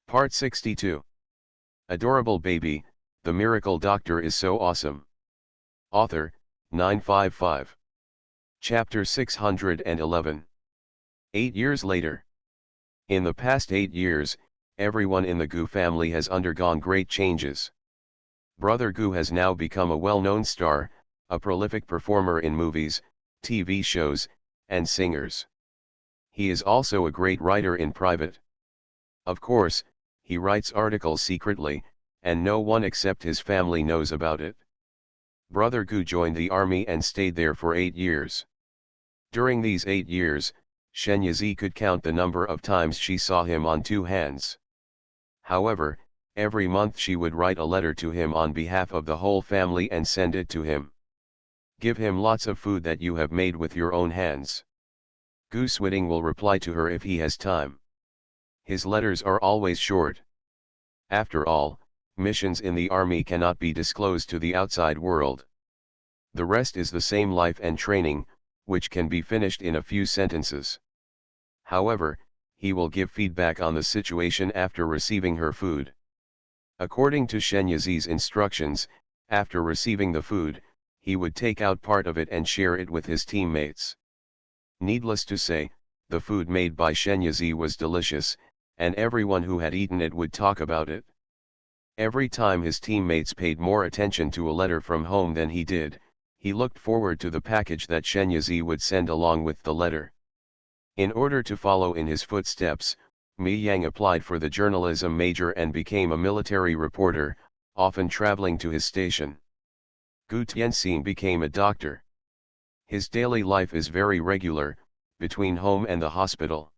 Part 62. Adorable Baby, The Miracle Doctor is So Awesome. Author, 955. Chapter 611. 8 years later. In the past 8 years, everyone in the Gu family has undergone great changes. Brother Gu has now become a well-known star, a prolific performer in movies, TV shows, and singers. He is also a great writer in private. Of course, he writes articles secretly, and no one except his family knows about it. Brother Gu joined the army and stayed there for 8 years. During these 8 years, Shen Yizi could count the number of times she saw him on 2 hands. However, every month she would write a letter to him on behalf of the whole family and send it to him. Give him lots of food that you have made with your own hands. Gu Switting will reply to her if he has time. His letters are always short. After all, missions in the army cannot be disclosed to the outside world. The rest is the same life and training, which can be finished in a few sentences. However, he will give feedback on the situation after receiving her food. According to Shen Yizi's instructions, after receiving the food, he would take out part of it and share it with his teammates. Needless to say, the food made by Shen Yizi was delicious, and everyone who had eaten it would talk about it. Every time his teammates paid more attention to a letter from home than he did, he looked forward to the package that Shen Yizi would send along with the letter. In order to follow in his footsteps, Mi Yang applied for the journalism major and became a military reporter, often traveling to his station. Gu Tianxin became a doctor. His daily life is very regular, between home and the hospital.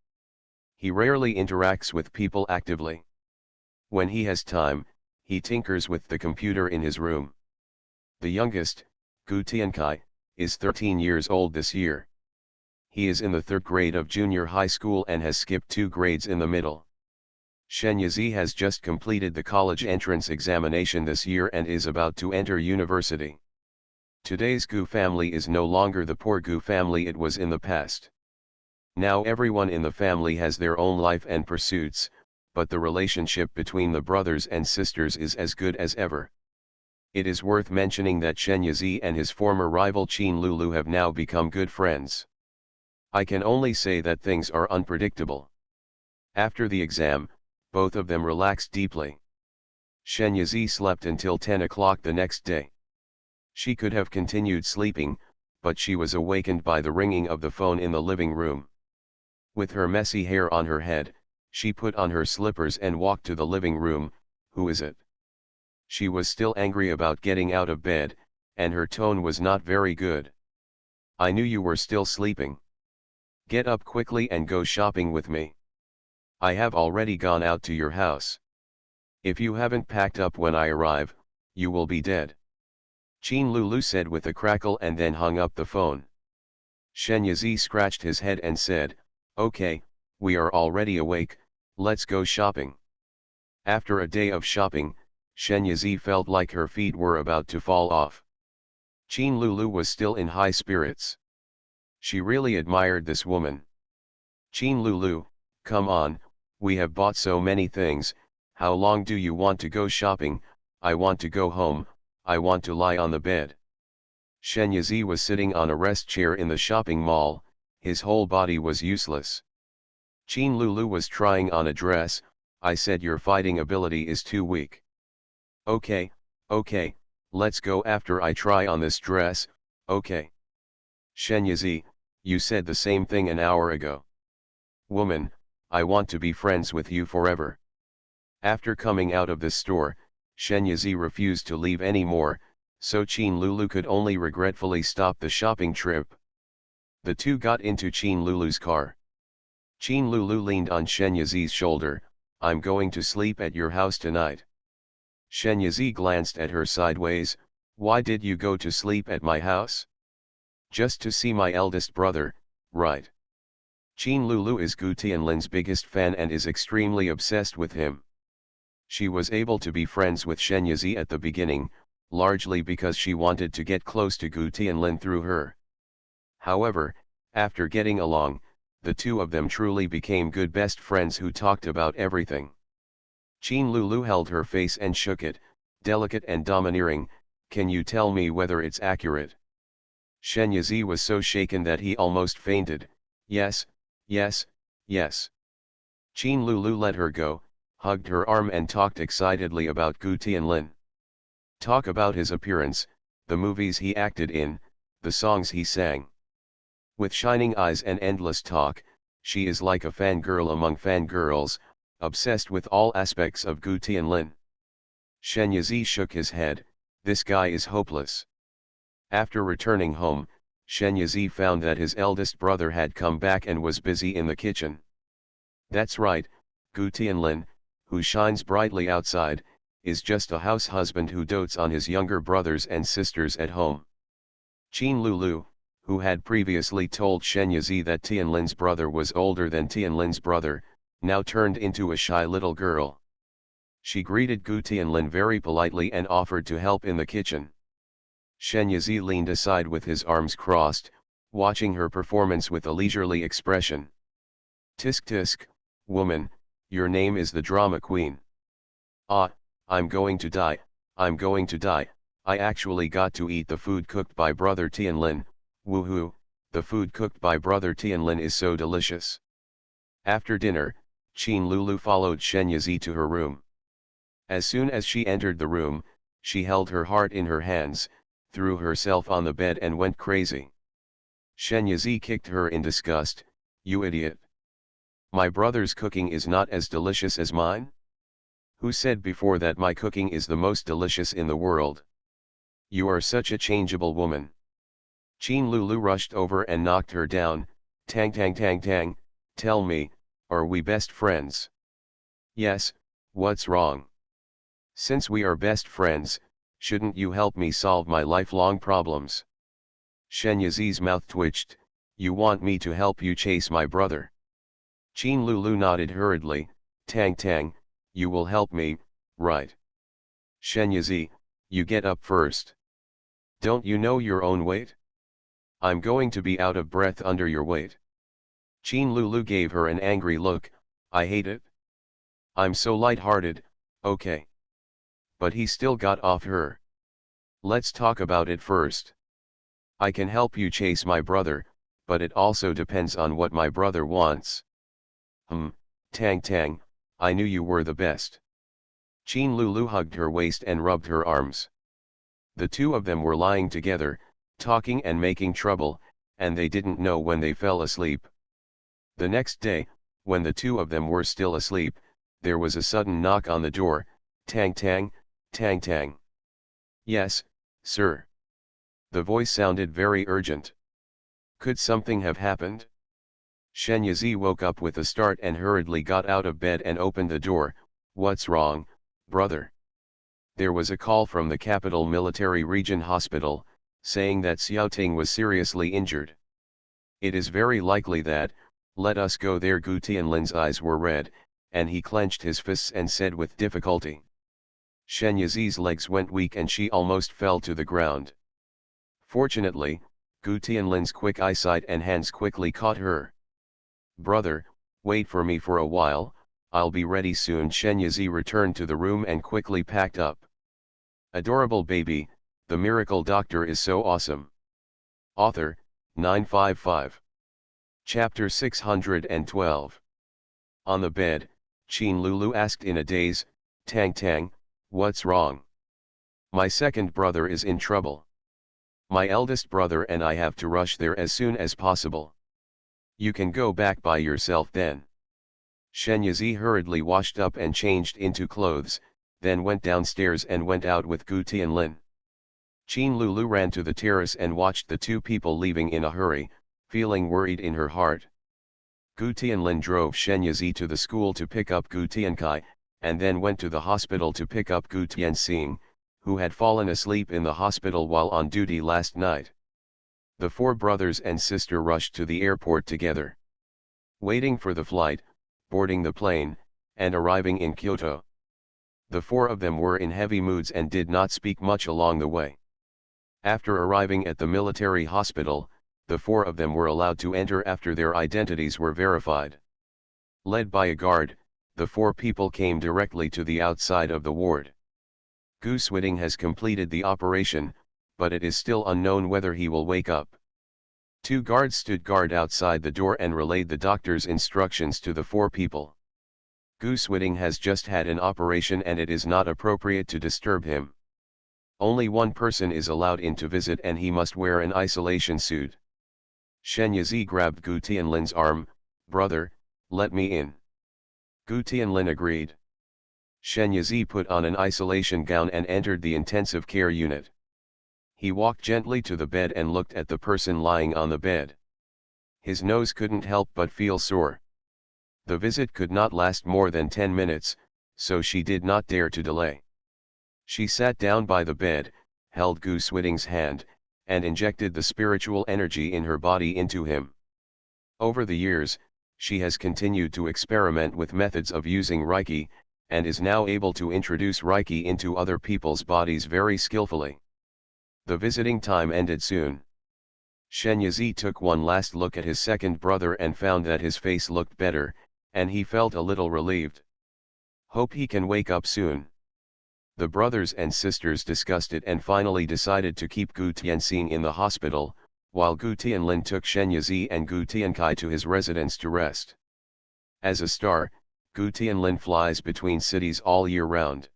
He rarely interacts with people actively. When he has time, he tinkers with the computer in his room. The youngest, Gu Tiankai, is 13 years old this year. He is in the 3rd grade of junior high school and has skipped 2 grades in the middle. Shen Yizi has just completed the college entrance examination this year and is about to enter university. Today's Gu family is no longer the poor Gu family it was in the past. Now everyone in the family has their own life and pursuits, but the relationship between the brothers and sisters is as good as ever. It is worth mentioning that Shen Yizi and his former rival Qin Lulu have now become good friends. I can only say that things are unpredictable. After the exam, both of them relaxed deeply. Shen Yizi slept until 10 o'clock the next day. She could have continued sleeping, but she was awakened by the ringing of the phone in the living room. With her messy hair on her head, she put on her slippers and walked to the living room. Who is it? She was still angry about getting out of bed, and her tone was not very good. I knew you were still sleeping. Get up quickly and go shopping with me. I have already gone out to your house. If you haven't packed up when I arrive, you will be dead. Qin Lulu said with a crackle and then hung up the phone. Shen Yizi scratched his head and said, "Okay, we are already awake, let's go shopping." After a day of shopping, Shen Yizi felt like her feet were about to fall off. Qin Lulu was still in high spirits. She really admired this woman. "Qin Lulu, come on, we have bought so many things, how long do you want to go shopping? I want to go home, I want to lie on the bed." Shen Yizi was sitting on a rest chair in the shopping mall, his whole body was useless. Qin Lulu was trying on a dress. "I said your fighting ability is too weak." Okay, let's go after I try on this dress, okay." "Shen Yizi, you said the same thing an hour ago." "Woman, I want to be friends with you forever." After coming out of the store, Shen Yizi refused to leave anymore, so Qin Lulu could only regretfully stop the shopping trip. The two got into Qin Lulu's car. Qin Lulu leaned on Shen Yizi's shoulder. "I'm going to sleep at your house tonight." Shen Yizi glanced at her sideways. "Why did you go to sleep at my house?" "Just to see my eldest brother, right?" Qin Lulu is Gu Tianlin's biggest fan and is extremely obsessed with him. She was able to be friends with Shen Yizi at the beginning, largely because she wanted to get close to Gu Tianlin through her. However, after getting along, the two of them truly became good best friends who talked about everything. Qin Lulu held her face and shook it, delicate and domineering. Can you tell me whether it's accurate? Shen Yizi was so shaken that he almost fainted. Yes, yes, yes. Qin Lulu let her go, hugged her arm and talked excitedly about Gu Tianlin. Talk about his appearance, the movies he acted in, the songs he sang. With shining eyes and endless talk, she is like a fangirl among fangirls, obsessed with all aspects of Gu Tianlin. Shen Yizi shook his head. This guy is hopeless. After returning home, Shen Yizi found that his eldest brother had come back and was busy in the kitchen. That's right, Gu Tianlin, who shines brightly outside, is just a house husband who dotes on his younger brothers and sisters at home. Qin Lulu, who had previously told Shen Yizi that Tianlin's brother was older than Tianlin's brother, now turned into a shy little girl. She greeted Gu Tianlin very politely and offered to help in the kitchen. Shen Yizi leaned aside with his arms crossed, watching her performance with a leisurely expression. Tisk tisk, woman, your name is the drama queen. Ah, I'm going to die, I'm going to die, I actually got to eat the food cooked by brother Tianlin, woohoo, the food cooked by brother Tianlin is so delicious. After dinner, Qin Lulu followed Shen Yizi to her room. As soon as she entered the room, she held her heart in her hands, threw herself on the bed and went crazy. Shen Yizi kicked her in disgust. You idiot! My brother's cooking is not as delicious as mine? Who said before that my cooking is the most delicious in the world? You are such a changeable woman. Qin Lulu rushed over and knocked her down. Tang tang tang tang, tell me, are we best friends? Yes, what's wrong? Since we are best friends, shouldn't you help me solve my lifelong problems? Shen Yizi's mouth twitched. You want me to help you chase my brother? Qin Lulu nodded hurriedly. Tang tang, you will help me, right? Shen Yizi, you get up first. Don't you know your own weight? I'm going to be out of breath under your weight. Qin Lulu gave her an angry look. I hate it. I'm so light-hearted, okay. But he still got off her. Let's talk about it first. I can help you chase my brother, but it also depends on what my brother wants. Tang tang, I knew you were the best. Qin Lulu hugged her waist and rubbed her arms. The two of them were lying together, talking and making trouble, and they didn't know when they fell asleep. The next day, when the two of them were still asleep, there was a sudden knock on the door. Tang tang, tang tang. Yes, sir. The voice sounded very urgent. Could something have happened? Shen Yizi woke up with a start and hurriedly got out of bed and opened the door. What's wrong, brother? There was a call from the capital military region hospital, saying that Xiaoting was seriously injured. It is very likely that, let us go there. Gu Tianlin's eyes were red, and he clenched his fists and said with difficulty. Shen Yizi's legs went weak and she almost fell to the ground. Fortunately, Gu Tianlin's quick eyesight and hands quickly caught her. Brother, wait for me for a while, I'll be ready soon. Shen Yizi returned to the room and quickly packed up. Adorable baby, the miracle doctor is so awesome. Author, 955. Chapter 612. On the bed, Qin Lulu asked in a daze, Tang Tang, what's wrong? My second brother is in trouble. My eldest brother and I have to rush there as soon as possible. You can go back by yourself then. Shen Yizi hurriedly washed up and changed into clothes, then went downstairs and went out with Gu Tianlin. Qin Lulu ran to the terrace and watched the two people leaving in a hurry, feeling worried in her heart. Gu Tianlin drove Shen Yizi to the school to pick up Gu Tiankai, and then went to the hospital to pick up Gu Tianxing, who had fallen asleep in the hospital while on duty last night. The four brothers and sister rushed to the airport together. Waiting for the flight, boarding the plane, and arriving in Kyoto. The four of them were in heavy moods and did not speak much along the way. After arriving at the military hospital, the four of them were allowed to enter after their identities were verified. Led by a guard, the four people came directly to the outside of the ward. Gu Swiding has completed the operation, but it is still unknown whether he will wake up. Two guards stood guard outside the door and relayed the doctor's instructions to the four people. Gu Swiding has just had an operation and it is not appropriate to disturb him. Only one person is allowed in to visit and he must wear an isolation suit. Shen Yazi grabbed Gu Tianlin's arm. "Brother, let me in." Gu Tianlin agreed. Shen Yazi put on an isolation gown and entered the intensive care unit. He walked gently to the bed and looked at the person lying on the bed. His nose couldn't help but feel sore. The visit could not last more than 10 minutes, so she did not dare to delay. She sat down by the bed, held Gu Swiding's hand, and injected the spiritual energy in her body into him. Over the years, she has continued to experiment with methods of using Reiki, and is now able to introduce Reiki into other people's bodies very skillfully. The visiting time ended soon. Shen Yazi took one last look at his second brother and found that his face looked better, and he felt a little relieved. Hope he can wake up soon. The brothers and sisters discussed it and finally decided to keep Gu Tianxing in the hospital, while Gu Tianlin took Shen Yazi and Gu Tiankai to his residence to rest. As a star, Gu Tianlin flies between cities all year round.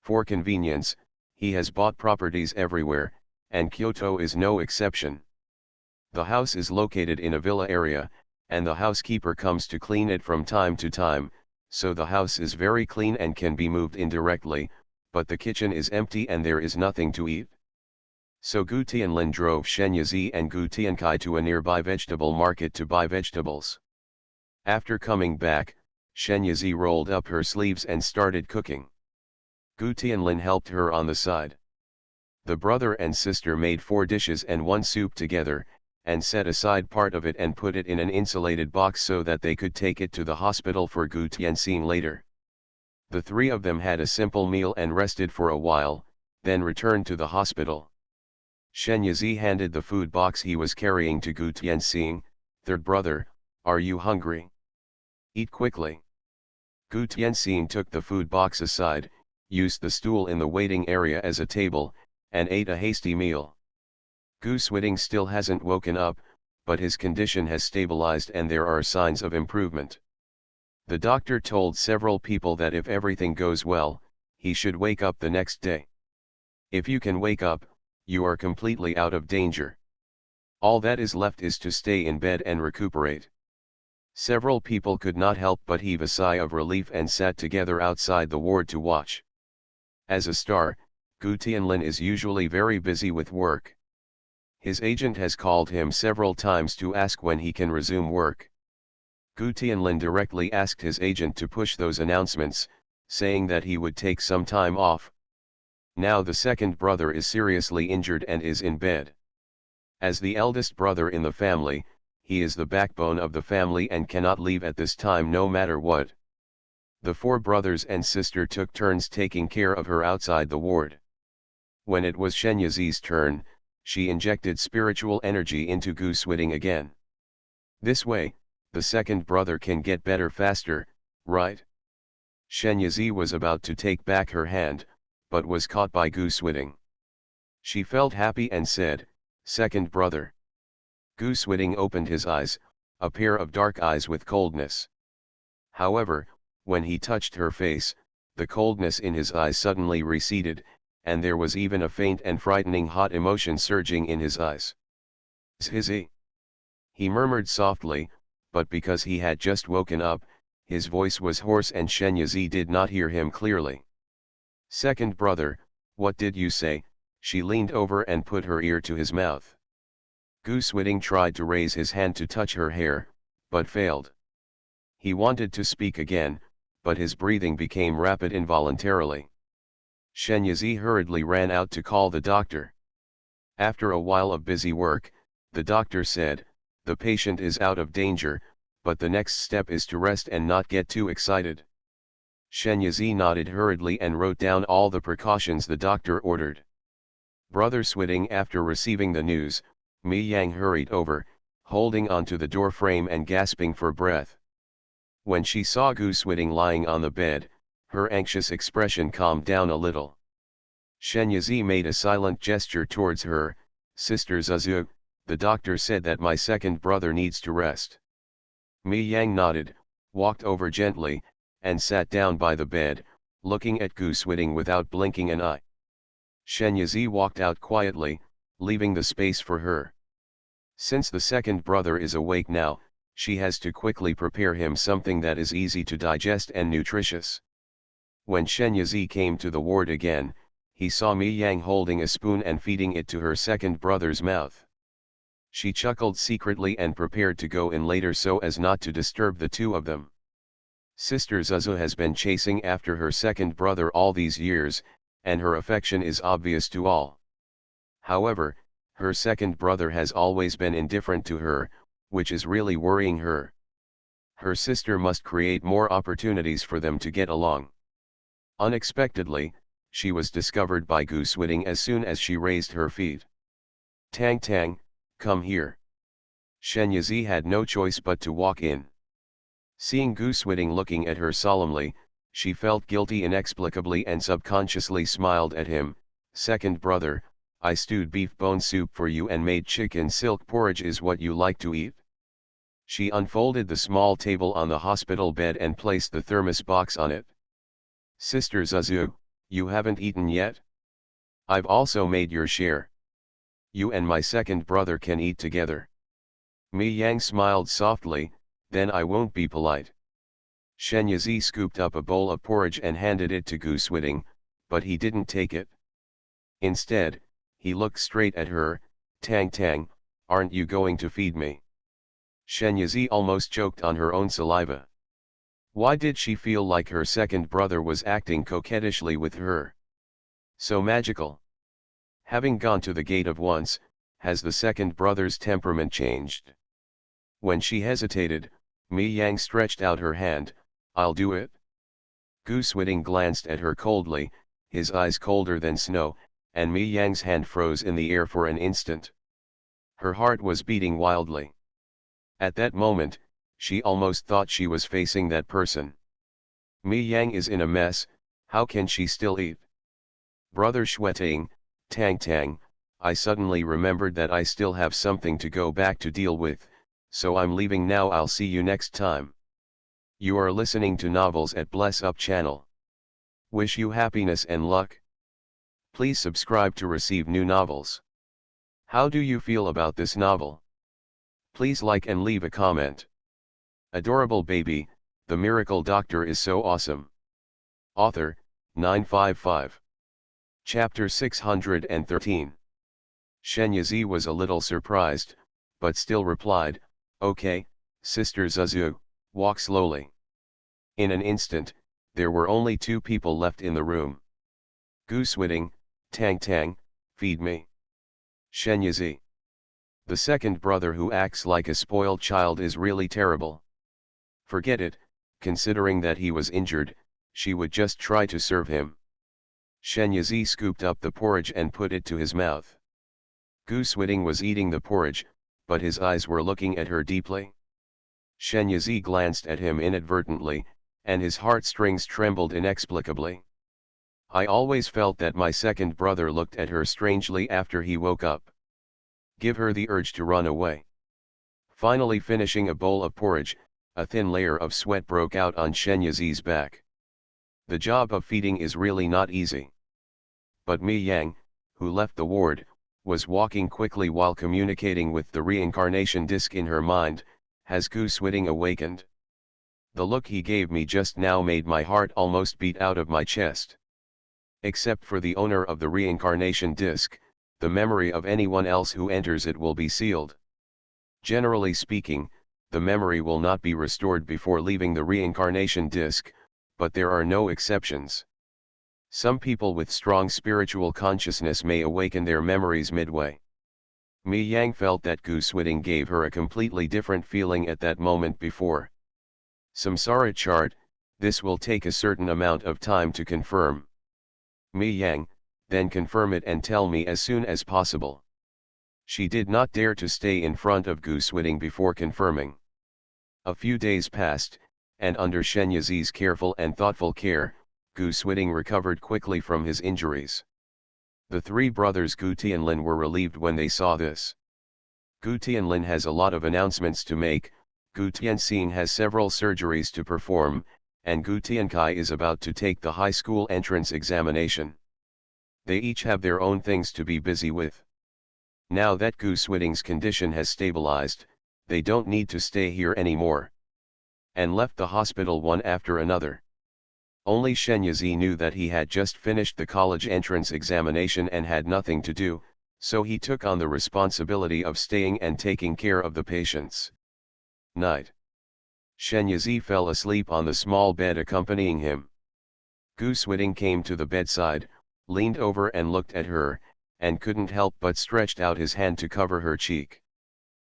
For convenience, he has bought properties everywhere, and Kyoto is no exception. The house is located in a villa area, and the housekeeper comes to clean it from time to time, so the house is very clean and can be moved in directly, but the kitchen is empty and there is nothing to eat. So Gu Tianlin drove Shen Yazi and Gu Tiankai to a nearby vegetable market to buy vegetables. After coming back, Shen Yazi rolled up her sleeves and started cooking. Gu Tianlin helped her on the side. The brother and sister made 4 dishes and 1 soup together, and set aside part of it and put it in an insulated box so that they could take it to the hospital for Gu Tianxing later. The 3 of them had a simple meal and rested for a while, then returned to the hospital. Shen Yazi handed the food box he was carrying to Gu Tianxing. "Third brother, are you hungry? Eat quickly." Gu Tianxing took the food box aside, used the stool in the waiting area as a table, and ate a hasty meal. Gu Swiding still hasn't woken up, but his condition has stabilized and there are signs of improvement. The doctor told several people that if everything goes well, he should wake up the next day. If you can wake up, you are completely out of danger. All that is left is to stay in bed and recuperate. Several people could not help but heave a sigh of relief and sat together outside the ward to watch. As a star, Gu Tianlin is usually very busy with work. His agent has called him several times to ask when he can resume work. Gu Tianlin directly asked his agent to push those announcements, saying that he would take some time off. Now the second brother is seriously injured and is in bed. As the eldest brother in the family, he is the backbone of the family and cannot leave at this time no matter what. The 4 brothers and sister took turns taking care of her outside the ward. When it was Shen Yazi's turn, she injected spiritual energy into Gu Swiding again. This way, the second brother can get better faster, right? Shen Yazi was about to take back her hand, but was caught by Gu Swiding. She felt happy and said, "Second brother." Gu Swiding opened his eyes, a pair of dark eyes with coldness. However, when he touched her face, the coldness in his eyes suddenly receded, and there was even a faint and frightening hot emotion surging in his eyes. "Zhizi," he murmured softly, but because he had just woken up, his voice was hoarse and Shen Yazi did not hear him clearly. "Second brother, what did you say?" She leaned over and put her ear to his mouth. Gu Swiding tried to raise his hand to touch her hair, but failed. He wanted to speak again, but his breathing became rapid involuntarily. Shen Yazi hurriedly ran out to call the doctor. After a while of busy work, the doctor said, "The patient is out of danger, but the next step is to rest and not get too excited." Shen Yazi nodded hurriedly and wrote down all the precautions the doctor ordered. Brother Swiding, after receiving the news, Mi Yang hurried over, holding onto the door frame and gasping for breath. When she saw Goosewitting lying on the bed, her anxious expression calmed down a little. Shenyazi made a silent gesture towards her. Sister Zuzu, the doctor said that my second brother needs to rest. Mi Yang nodded, walked over gently, and sat down by the bed, looking at Goosewitting without blinking an eye. Shenyazi walked out quietly, leaving the space for her. Since the second brother is awake now, she has to quickly prepare him something that is easy to digest and nutritious. When Shenyazi came to the ward again, he saw Mi Yang holding a spoon and feeding it to her second brother's mouth. She chuckled secretly and prepared to go in later so as not to disturb the two of them. Sister Zuzu has been chasing after her second brother all these years, and her affection is obvious to all. However, her second brother has always been indifferent to her, which is really worrying her. Her sister must create more opportunities for them to get along. Unexpectedly, she was discovered by Goosewitting as soon as she raised her feet. Tang Tang, come here. Shenyazi had no choice but to walk in. Seeing Goosewitting looking at her solemnly, she felt guilty inexplicably and subconsciously smiled at him. Second brother, I stewed beef bone soup for you and made chicken silk porridge is what you like to eat. She unfolded the small table on the hospital bed and placed the thermos box on it. Sister Zuzu, you haven't eaten yet? I've also made your share. You and my second brother can eat together. Mi Yang smiled softly, then I won't be polite. Shenyazi scooped up a bowl of porridge and handed it to Goosewitting, but he didn't take it. Instead, he looked straight at her. Tang Tang, aren't you going to feed me? Shenyazi almost choked on her own saliva. Why did she feel like her second brother was acting coquettishly with her? So magical. Having gone to the gate of once, has the second brother's temperament changed? When she hesitated, Mi Yang stretched out her hand. I'll do it. Goosewitting glanced at her coldly, his eyes colder than snow, and Mi Yang's hand froze in the air for an instant. Her heart was beating wildly. At that moment, she almost thought she was facing that person. Mi Yang is in a mess, how can she still eat? Brother Shweting, Tang Tang, I suddenly remembered that I still have something to go back to deal with, so I'm leaving now. I'll see you next time. You are listening to Novels at Bless Up channel. Wish you happiness and luck. Please subscribe to receive new novels. How do you feel about this novel? Please like and leave a comment. Adorable baby, the miracle doctor is so awesome. Author, 955. Chapter 613. Shenyazi was a little surprised, but still replied, Okay, Sister Zuzu, walk slowly. In an instant, there were only two people left in the room. Goosewitting, Tang Tang, feed me. Shenyazi. The second brother who acts like a spoiled child is really terrible. Forget it, considering that he was injured, she would just try to serve him. Shenyazi scooped up the porridge and put it to his mouth. Goosewitting was eating the porridge, but his eyes were looking at her deeply. Shenyazi glanced at him inadvertently, and his heartstrings trembled inexplicably. I always felt that my second brother looked at her strangely after he woke up. Give her the urge to run away. Finally finishing a bowl of porridge, a thin layer of sweat broke out on Shenyazi's back. The job of feeding is really not easy. But Mi Yang, who left the ward, was walking quickly while communicating with the reincarnation disc in her mind. Has Goosewitting awakened? The look he gave me just now made my heart almost beat out of my chest. Except for the owner of the reincarnation disc, the memory of anyone else who enters it will be sealed. Generally speaking, the memory will not be restored before leaving the reincarnation disc, but there are no exceptions. Some people with strong spiritual consciousness may awaken their memories midway. Mi Yang felt that Goosewitting gave her a completely different feeling at that moment before. Samsara chart, this will take a certain amount of time to confirm. Mi Yang, then confirm it and tell me as soon as possible. She did not dare to stay in front of Goosewitting before confirming. A few days passed, and under Shen Yizi's careful and thoughtful care, Gu Swiding recovered quickly from his injuries. The three brothers Gu Tianlin were relieved when they saw this. Gu Tianlin has a lot of announcements to make, Gu Tianxin has several surgeries to perform, and Gu Tiankai is about to take the high school entrance examination. They each have their own things to be busy with. Now that Gu Swiding's condition has stabilized, they don't need to stay here anymore. And left the hospital one after another. Only Shen Yizi knew that he had just finished the college entrance examination and had nothing to do, so he took on the responsibility of staying and taking care of the patients. Night. Shen Yizi fell asleep on the small bed accompanying him. Gu Swiding came to the bedside, leaned over and looked at her, and couldn't help but stretched out his hand to cover her cheek.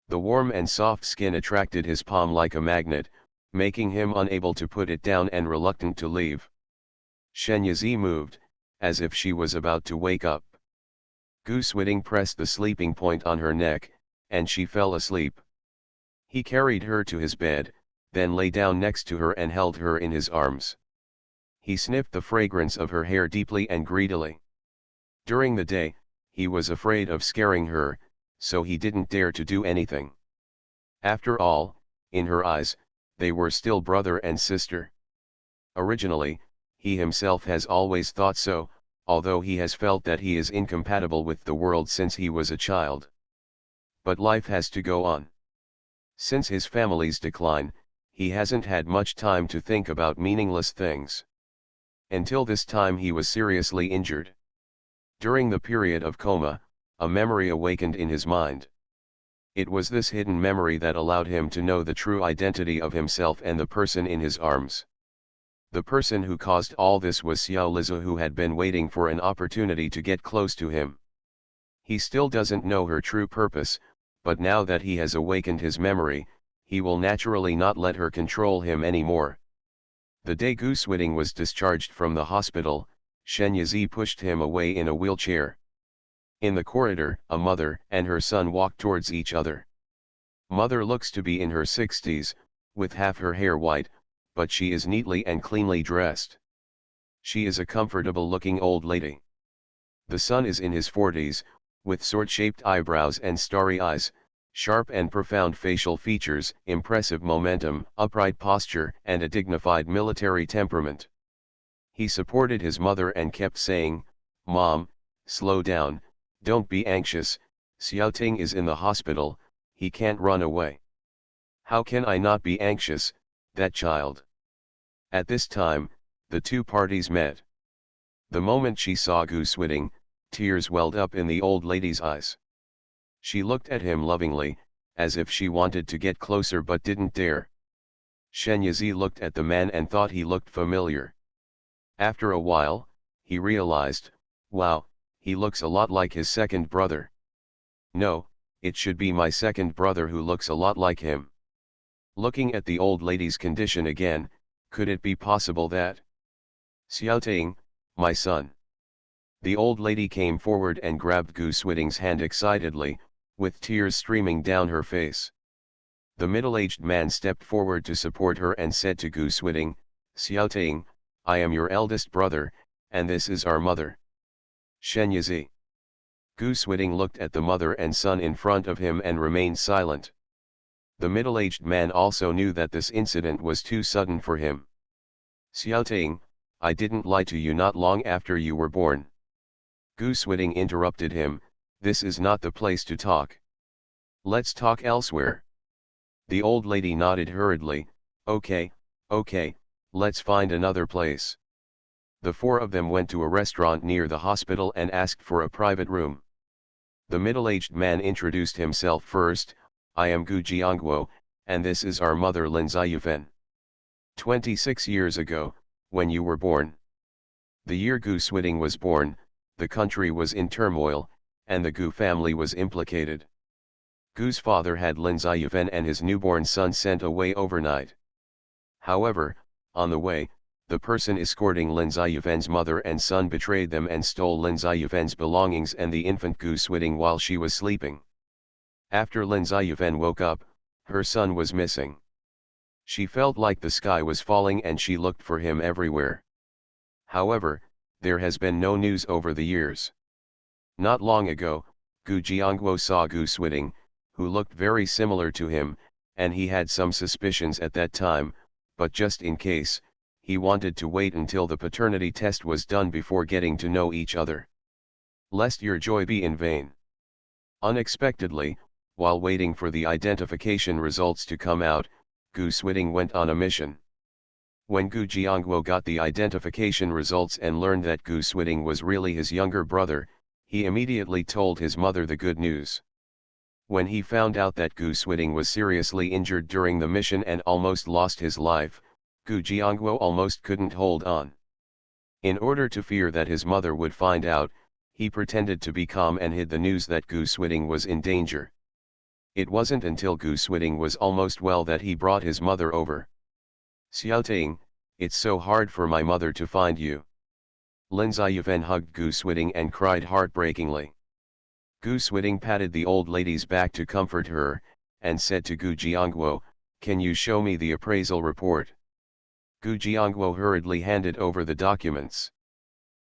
The warm and soft skin attracted his palm like a magnet, making him unable to put it down and reluctant to leave. Shen Yizi moved, as if she was about to wake up. Gu Swiding pressed the sleeping point on her neck, and she fell asleep. He carried her to his bed, then lay down next to her and held her in his arms. He sniffed the fragrance of her hair deeply and greedily. During the day, he was afraid of scaring her, so he didn't dare to do anything. After all, in her eyes, they were still brother and sister. Originally, he himself has always thought so, although he has felt that he is incompatible with the world since he was a child. But life has to go on. Since his family's decline, he hasn't had much time to think about meaningless things. Until this time he was seriously injured. During the period of coma, a memory awakened in his mind. It was this hidden memory that allowed him to know the true identity of himself and the person in his arms. The person who caused all this was Xiao Lizu, who had been waiting for an opportunity to get close to him. He still doesn't know her true purpose, but now that he has awakened his memory, he will naturally not let her control him anymore. The day Gu Swiding was discharged from the hospital, Shen Yizi pushed him away in a wheelchair. In the corridor, a mother and her son walked towards each other. Mother looks to be in her 60s, with half her hair white, but she is neatly and cleanly dressed. She is a comfortable-looking old lady. The son is in his 40s, with sword-shaped eyebrows and starry eyes, sharp and profound facial features, impressive momentum, upright posture, and a dignified military temperament. He supported his mother and kept saying, "Mom, slow down, don't be anxious, Xiaoting is in the hospital, he can't run away." "How can I not be anxious, that child?" At this time, the two parties met. The moment she saw Gu Swiding, tears welled up in the old lady's eyes. She looked at him lovingly, as if she wanted to get closer but didn't dare. Shen Yizi looked at the man and thought he looked familiar. After a while, he realized, wow, he looks a lot like his second brother. No, it should be my second brother who looks a lot like him. Looking at the old lady's condition again, could it be possible that... "Xiaoting, my son." The old lady came forward and grabbed Gu Swiding's hand excitedly, with tears streaming down her face. The middle-aged man stepped forward to support her and said to Gu Swiding, "Xiaoting, I am your eldest brother, and this is our mother, Shen Yizi." Gu Swiding looked at the mother and son in front of him and remained silent. The middle-aged man also knew that this incident was too sudden for him. "Xiaoting, I didn't lie to you not long after you were born." Gu Swiding interrupted him, "This is not the place to talk. Let's talk elsewhere." The old lady nodded hurriedly, okay, let's find another place." The four of them went to a restaurant near the hospital and asked for a private room. The middle-aged man introduced himself first, "I am Gu Jiangguo, and this is our mother Lin Ziyufen. 26 years ago, when you were born." The year Gu Swiding was born, the country was in turmoil, and the Gu family was implicated. Gu's father had Lin Ziyufen and his newborn son sent away overnight. However, on the way, the person escorting Lin Ziyufen's mother and son betrayed them and stole Lin Ziyufen's belongings and the infant Gu Swiding while she was sleeping. After Lin Ziyufen woke up, her son was missing. She felt like the sky was falling and she looked for him everywhere. However, there has been no news over the years. Not long ago, Gu Jiangguo saw Gu Switing, who looked very similar to him, and he had some suspicions at that time, but just in case, he wanted to wait until the paternity test was done before getting to know each other. Lest your joy be in vain. Unexpectedly, while waiting for the identification results to come out, Gu Switing went on a mission. When Gu Jiangguo got the identification results and learned that Gu Switing was really his younger brother, he immediately told his mother the good news. When he found out that Gu Switing was seriously injured during the mission and almost lost his life, Gu Jiangguo almost couldn't hold on. In order to fear that his mother would find out, he pretended to be calm and hid the news that Gu Switing was in danger. It wasn't until Gu Switing was almost well that he brought his mother over. Xiaoting, it's so hard for my mother to find you. Lin Ziyuan hugged Gu Switing and cried heartbreakingly. Gu Switing patted the old lady's back to comfort her, and said to Gu Jiangguo, "Can you show me the appraisal report?" Gu Jiangguo hurriedly handed over the documents.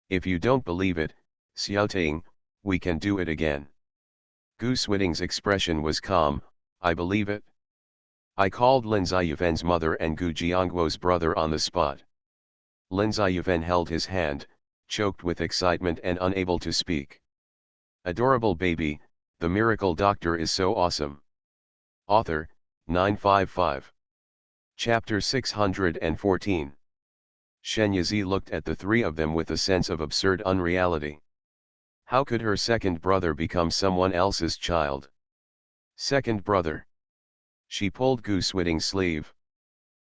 "If you don't believe it, Xiaoting, we can do it again." Gu Switing's expression was calm. "I believe it." I called Lin Ziyuan's mother and Gu Jiangguo's brother on the spot. Lin Ziyuan held his hand, choked with excitement and unable to speak. Adorable baby, the miracle doctor is so awesome. Author, 955. Chapter 614. Shen Yizi looked at the three of them with a sense of absurd unreality. How could her second brother become someone else's child? Second brother. She pulled Gu Switing's sleeve.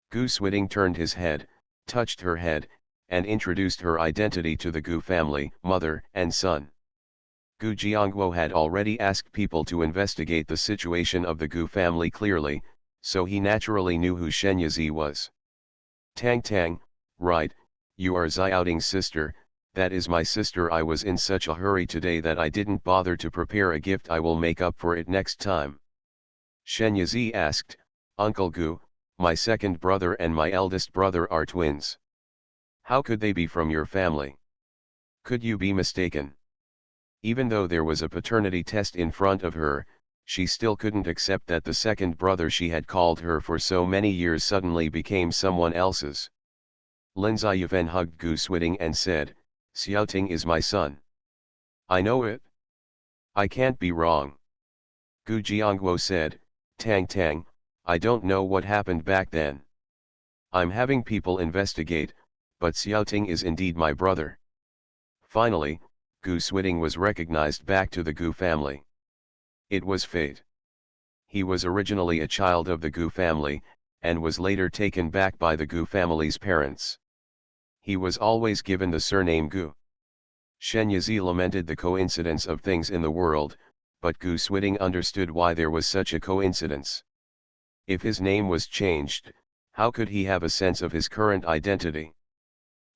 Gu Switing turned his head, touched her head, and introduced her identity to the Gu family, mother and son. Gu Jiangguo had already asked people to investigate the situation of the Gu family clearly, so he naturally knew who Shen Yizi was. Tang Tang, right, you are Xiaoting's sister. That is my sister. I was in such a hurry today that I didn't bother to prepare a gift. I will make up for it next time. Shen Yizi asked, Uncle Gu, my second brother and my eldest brother are twins. How could they be from your family? Could you be mistaken? Even though there was a paternity test in front of her, she still couldn't accept that the second brother she had called her for so many years suddenly became someone else's. Lin Ziyuan hugged Gu Switing and said, Xiaoting is my son. I know it. I can't be wrong. Gu Jiangguo said, Tang Tang, I don't know what happened back then. I'm having people investigate, but Xiaoting is indeed my brother. Finally, Gu Switing was recognized back to the Gu family. It was fate. He was originally a child of the Gu family, and was later taken back by the Gu family's parents. He was always given the surname Gu. Shen Yizi lamented the coincidence of things in the world, but Gu Switing understood why there was such a coincidence. If his name was changed, how could he have a sense of his current identity?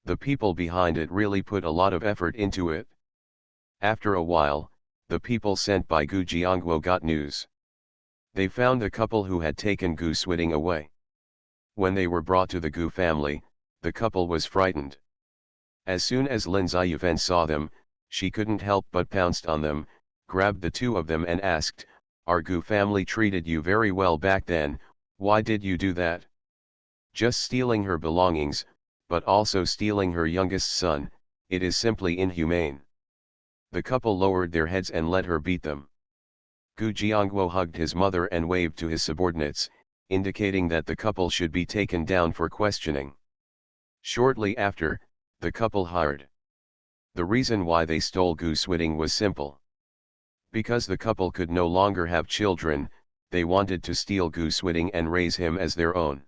The people behind it really put a lot of effort into it. After a while, the people sent by Gu Jiangguo got news. They found the couple who had taken Gu Switing away. When they were brought to the Gu family, the couple was frightened. As soon as Lin Ziyuan saw them, she couldn't help but pounced on them, grabbed the two of them and asked, Our Gu family treated you very well back then, why did you do that? Just stealing her belongings, but also stealing her youngest son, it is simply inhumane. The couple lowered their heads and let her beat them. Gu Jiangguo hugged his mother and waved to his subordinates, indicating that the couple should be taken down for questioning. Shortly after, the couple hired. The reason why they stole Gu Switing was simple. Because the couple could no longer have children, they wanted to steal Gu Switing and raise him as their own.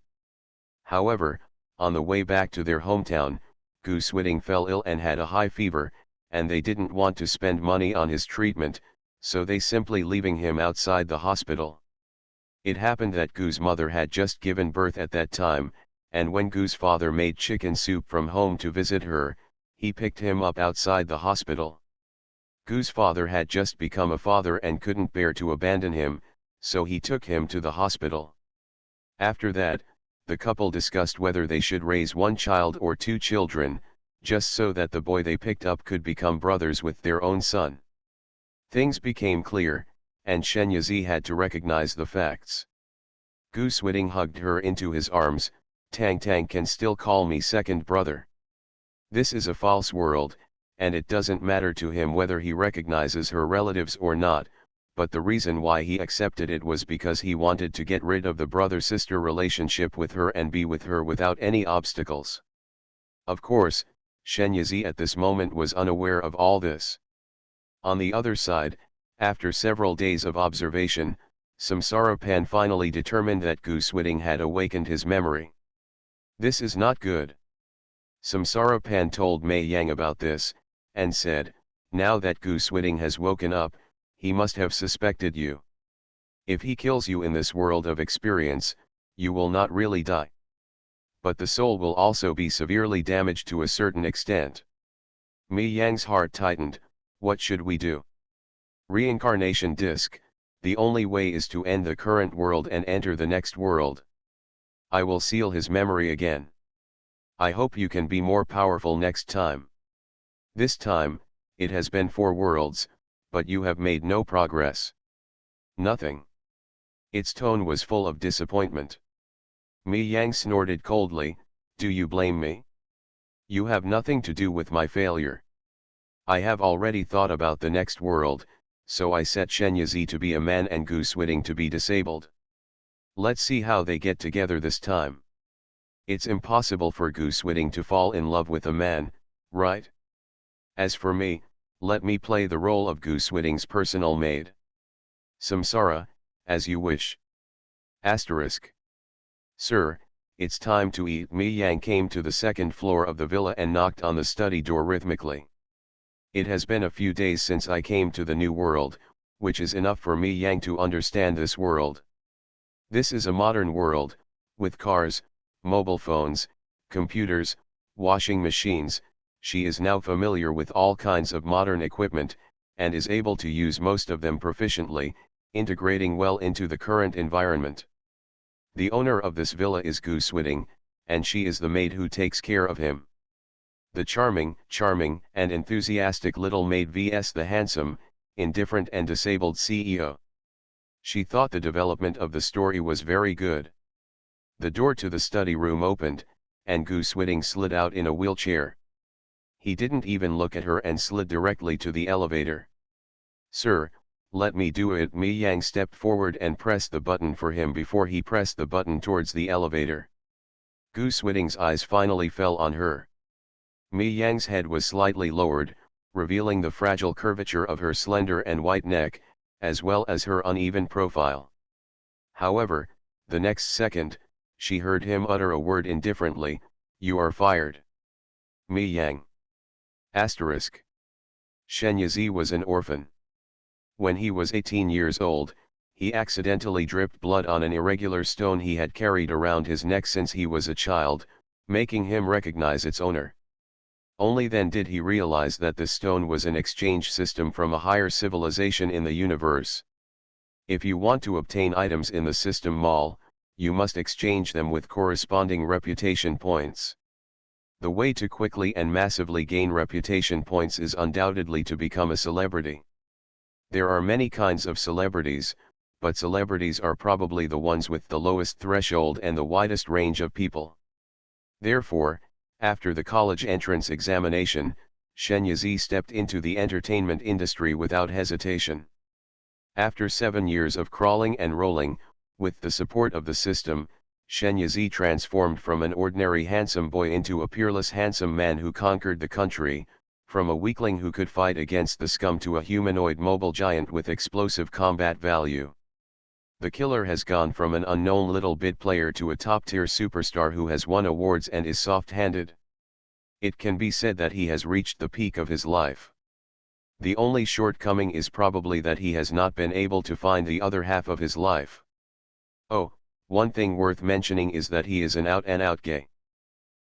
However, on the way back to their hometown, Gu Switing fell ill and had a high fever, and they didn't want to spend money on his treatment, so they simply leaving him outside the hospital. It happened that Gu's mother had just given birth at that time, and when Gu's father made chicken soup from home to visit her, he picked him up outside the hospital. Gu's father had just become a father and couldn't bear to abandon him, so he took him to the hospital. After that, the couple discussed whether they should raise one child or two children, just so that the boy they picked up could become brothers with their own son. Things became clear, and Shen Yazi had to recognize the facts. Gu Swiding hugged her into his arms. Tang Tang can still call me second brother. This is a false world, and it doesn't matter to him whether he recognizes her relatives or not, but the reason why he accepted it was because he wanted to get rid of the brother-sister relationship with her and be with her without any obstacles. Of course, Shen Yazi at this moment was unaware of all this. On the other side, after several days of observation, Samsara Pan finally determined that Gu Swiding had awakened his memory. This is not good. Samsara Pan told Mei Yang about this, and said, now that Gu Swiding has woken up, he must have suspected you. If he kills you in this world of experience, you will not really die. But the soul will also be severely damaged to a certain extent. Mei Yang's heart tightened. What should we do? Reincarnation disc. The only way is to end the current world and enter the next world. I will seal his memory again. I hope you can be more powerful next time. This time, it has been 4 worlds, but you have made no progress. Nothing. Its tone was full of disappointment. Mei Yang snorted coldly, do you blame me? You have nothing to do with my failure. I have already thought about the next world, so I set Shen Yazi to be a man and Gu Swiding to be disabled. Let's see how they get together this time. It's impossible for Gu Swiding to fall in love with a man, right? As for me, let me play the role of Gu Swiding's personal maid. Samsara, as you wish. Asterisk. Sir, it's time to eat. Mei Yang came to the second floor of the villa and knocked on the study door rhythmically. It has been a few days since I came to the new world, which is enough for Mei Yang to understand this world. This is a modern world, with cars, mobile phones, computers, washing machines. She is now familiar with all kinds of modern equipment, and is able to use most of them proficiently, integrating well into the current environment. The owner of this villa is Gu Swiding, and she is the maid who takes care of him. The charming, and enthusiastic little maid vs the handsome, indifferent and disabled CEO. She thought the development of the story was very good. The door to the study room opened, and Gu Swiding slid out in a wheelchair. He didn't even look at her and slid directly to the elevator. Sir, let me do it. Mei Yang stepped forward and pressed the button for him before he pressed the button towards the elevator. Gu Swiding's eyes finally fell on her. Mei Yang's head was slightly lowered, revealing the fragile curvature of her slender and white neck, as well as her uneven profile. However, the next second, she heard him utter a word indifferently, you are fired. Mei Yang. Asterisk. Shen Yazi was an orphan. When he was 18 years old, he accidentally dripped blood on an irregular stone he had carried around his neck since he was a child, making him recognize its owner. Only then did he realize that this stone was an exchange system from a higher civilization in the universe. If you want to obtain items in the system mall, you must exchange them with corresponding reputation points. The way to quickly and massively gain reputation points is undoubtedly to become a celebrity. There are many kinds of celebrities, but celebrities are probably the ones with the lowest threshold and the widest range of people. Therefore, after the college entrance examination, Shen Yazi stepped into the entertainment industry without hesitation. After 7 years of crawling and rolling, with the support of the system, Shen Yazi transformed from an ordinary handsome boy into a peerless handsome man who conquered the country, from a weakling who could fight against the scum to a humanoid mobile giant with explosive combat value. The killer has gone from an unknown little bit player to a top-tier superstar who has won awards and is soft-handed. It can be said that he has reached the peak of his life. The only shortcoming is probably that he has not been able to find the other half of his life. Oh, one thing worth mentioning is that he is an out-and-out gay.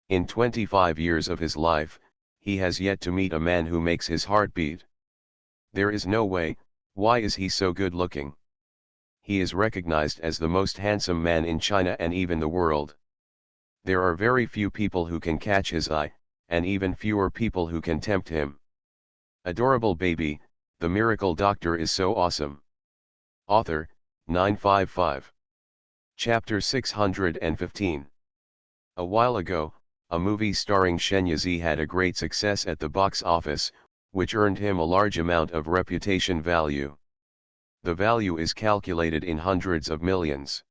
In 25 years of his life, he has yet to meet a man who makes his heart beat. There is no way. Why is he so good-looking? He is recognized as the most handsome man in China and even the world. There are very few people who can catch his eye, and even fewer people who can tempt him. Adorable baby, the miracle doctor is so awesome. Author, 955. Chapter 615. A while ago, a movie starring Shen Yazi had a great success at the box office, which earned him a large amount of reputation value. The value is calculated in hundreds of millions.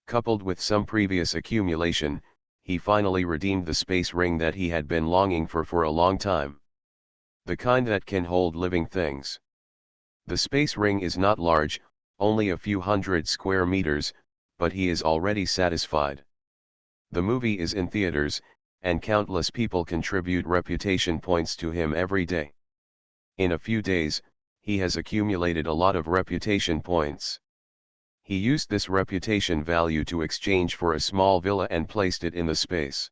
Coupled with some previous accumulation, he finally redeemed the space ring that he had been longing for a long time. The kind that can hold living things. The space ring is not large, only a few hundred square meters, but he is already satisfied. The movie is in theaters, and countless people contribute reputation points to him every day. In a few days, he has accumulated a lot of reputation points. He used this reputation value to exchange for a small villa and placed it in the space.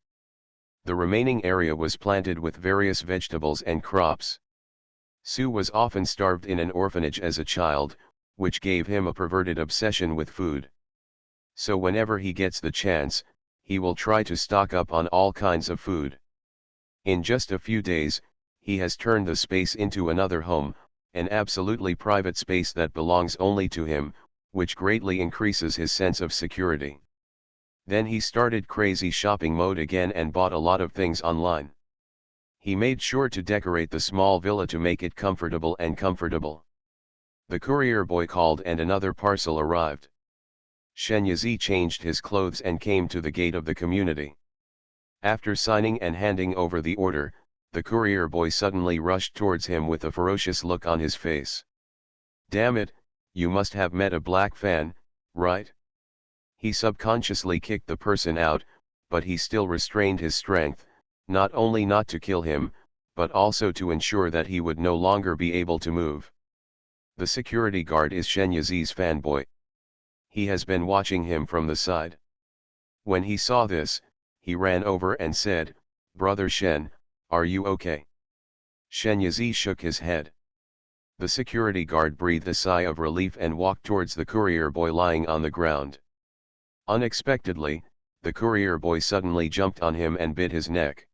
The remaining area was planted with various vegetables and crops. Su was often starved in an orphanage as a child, which gave him a perverted obsession with food. So whenever he gets the chance, he will try to stock up on all kinds of food. In just a few days, he has turned the space into another home, an absolutely private space that belongs only to him, which greatly increases his sense of security. Then he started crazy shopping mode again and bought a lot of things online. He made sure to decorate the small villa to make it comfortable. The courier boy called and another parcel arrived. Shen Yazi changed his clothes and came to the gate of the community. After signing and handing over the order, the courier boy suddenly rushed towards him with a ferocious look on his face. "Damn it, you must have met a black fan, right?" He subconsciously kicked the person out, but he still restrained his strength, not only not to kill him, but also to ensure that he would no longer be able to move. The security guard is Shen Yazi's fanboy. He has been watching him from the side. When he saw this, he ran over and said, "Brother Shen, are you okay?" Shen Yazi shook his head. The security guard breathed a sigh of relief and walked towards the courier boy lying on the ground. Unexpectedly, the courier boy suddenly jumped on him and bit his neck.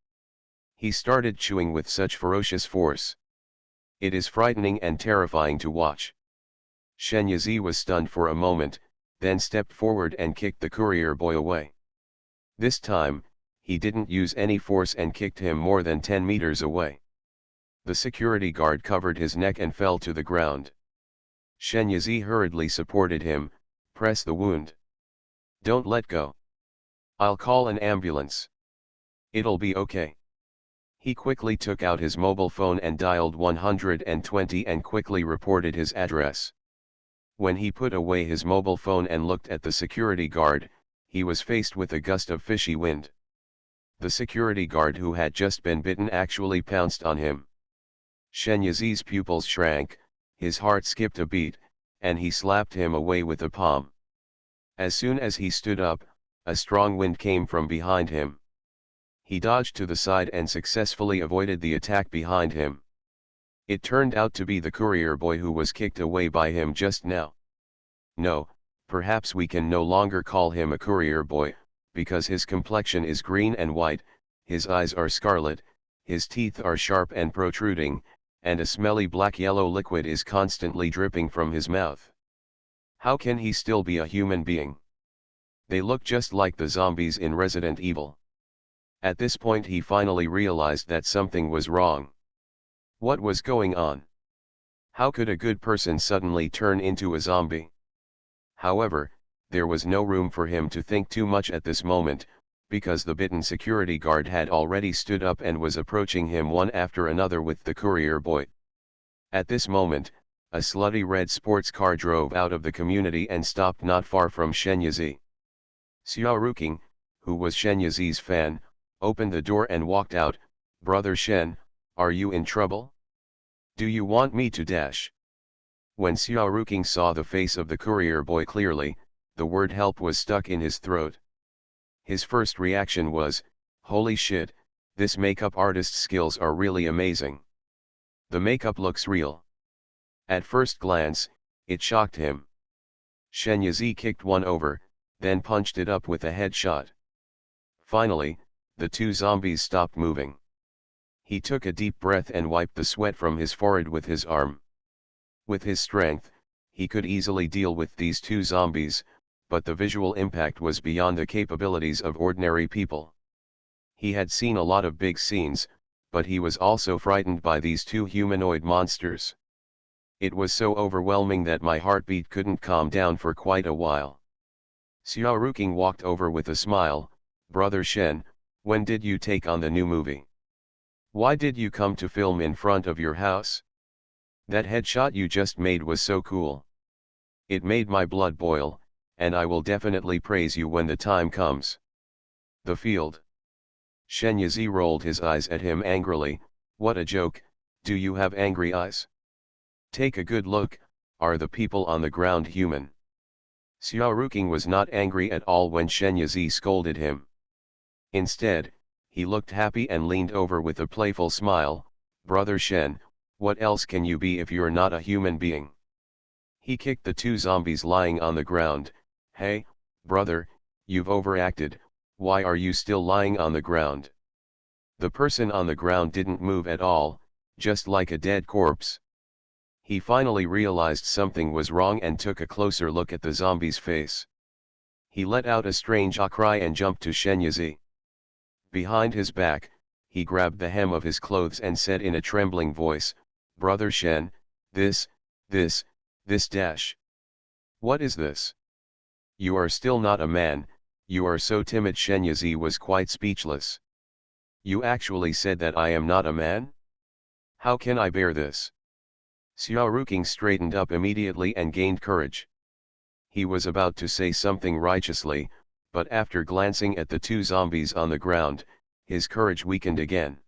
He started chewing with such ferocious force. It is frightening and terrifying to watch. Shen Yazi was stunned for a moment, then stepped forward and kicked the courier boy away. This time, he didn't use any force and kicked him more than 10 meters away. The security guard covered his neck and fell to the ground. Shen Yazi hurriedly supported him. "Press the wound. Don't let go. I'll call an ambulance. It'll be okay." He quickly took out his mobile phone and dialed 120 and quickly reported his address. When he put away his mobile phone and looked at the security guard, he was faced with a gust of fishy wind. The security guard who had just been bitten actually pounced on him. Shen Yazi's pupils shrank, his heart skipped a beat, and he slapped him away with a palm. As soon as he stood up, a strong wind came from behind him. He dodged to the side and successfully avoided the attack behind him. It turned out to be the courier boy who was kicked away by him just now. No, perhaps we can no longer call him a courier boy, because his complexion is green and white, his eyes are scarlet, his teeth are sharp and protruding, and a smelly black-yellow liquid is constantly dripping from his mouth. How can he still be a human being? They look just like the zombies in Resident Evil. At this point he finally realized that something was wrong. What was going on? How could a good person suddenly turn into a zombie? However, there was no room for him to think too much at this moment, because the bitten security guard had already stood up and was approaching him one after another with the courier boy. At this moment, a slutty red sports car drove out of the community and stopped not far from Shen Yazi. Xiao Ruking, who was Shen Yazi's fan, opened the door and walked out. "Brother Shen, are you in trouble? Do you want me to dash?" When Xiao Ruking saw the face of the courier boy clearly, the word help was stuck in his throat. His first reaction was, "Holy shit, this makeup artist's skills are really amazing. The makeup looks real." At first glance, it shocked him. Shen Yazi kicked one over, then punched it up with a headshot. Finally, the two zombies stopped moving. He took a deep breath and wiped the sweat from his forehead with his arm. With his strength, he could easily deal with these two zombies, but the visual impact was beyond the capabilities of ordinary people. He had seen a lot of big scenes, but he was also frightened by these two humanoid monsters. It was so overwhelming that my heartbeat couldn't calm down for quite a while. Xiao Ruking walked over with a smile. "Brother Shen, when did you take on the new movie? Why did you come to film in front of your house? That headshot you just made was so cool. It made my blood boil, and I will definitely praise you when the time comes." The field. Shen Yizi rolled his eyes at him angrily. "What a joke, do you have angry eyes? Take a good look, are the people on the ground human?" Xiao Ruking was not angry at all when Shen Yizi scolded him. Instead, he looked happy and leaned over with a playful smile. "Brother Shen, what else can you be if you're not a human being?" He kicked the two zombies lying on the ground. "Hey, brother, you've overacted, why are you still lying on the ground?" The person on the ground didn't move at all, just like a dead corpse. He finally realized something was wrong and took a closer look at the zombie's face. He let out a strange cry and jumped to Shen Yizi. Behind his back, he grabbed the hem of his clothes and said in a trembling voice, "Brother Shen, this dash. What is this? You are still not a man, you are so timid." Shen Yizi was quite speechless. "You actually said that I am not a man? How can I bear this?" Xiao Ruking straightened up immediately and gained courage. He was about to say something righteously, but after glancing at the two zombies on the ground, his courage weakened again.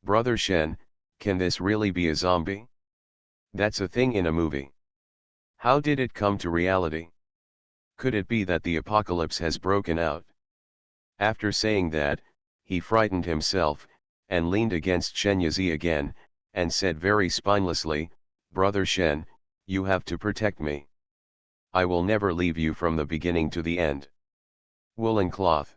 "Brother Shen, can this really be a zombie? That's a thing in a movie. How did it come to reality? Could it be that the apocalypse has broken out?" After saying that, he frightened himself, and leaned against Shen Yizi again, and said very spinelessly, "Brother Shen, you have to protect me. I will never leave you from the beginning to the end." Woolen cloth.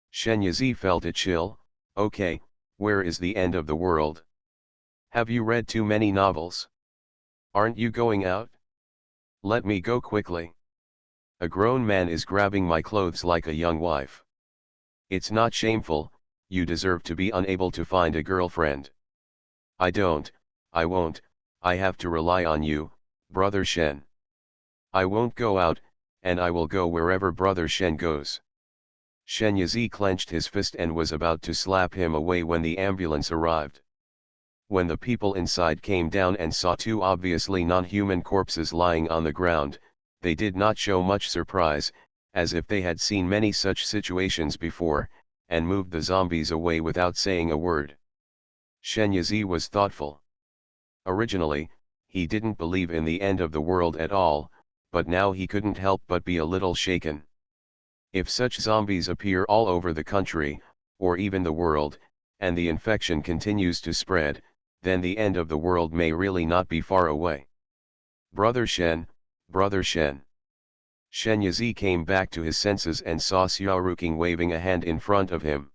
Shen Yizi felt a chill. "Okay, where is the end of the world? Have you read too many novels? Aren't you going out? Let me go quickly. A grown man is grabbing my clothes like a young wife. It's not shameful, you deserve to be unable to find a girlfriend." I won't, I have to rely on you, Brother Shen. I won't go out, and I will go wherever Brother Shen goes." Shen Yizi clenched his fist and was about to slap him away when the ambulance arrived. When the people inside came down and saw two obviously non-human corpses lying on the ground, they did not show much surprise, as if they had seen many such situations before, and moved the zombies away without saying a word. Shen Yizi was thoughtful. Originally, he didn't believe in the end of the world at all, but now he couldn't help but be a little shaken. If such zombies appear all over the country, or even the world, and the infection continues to spread, then the end of the world may really not be far away. "Brother Shen, Brother Shen." Shen Yizi came back to his senses and saw Xiao Ruking waving a hand in front of him.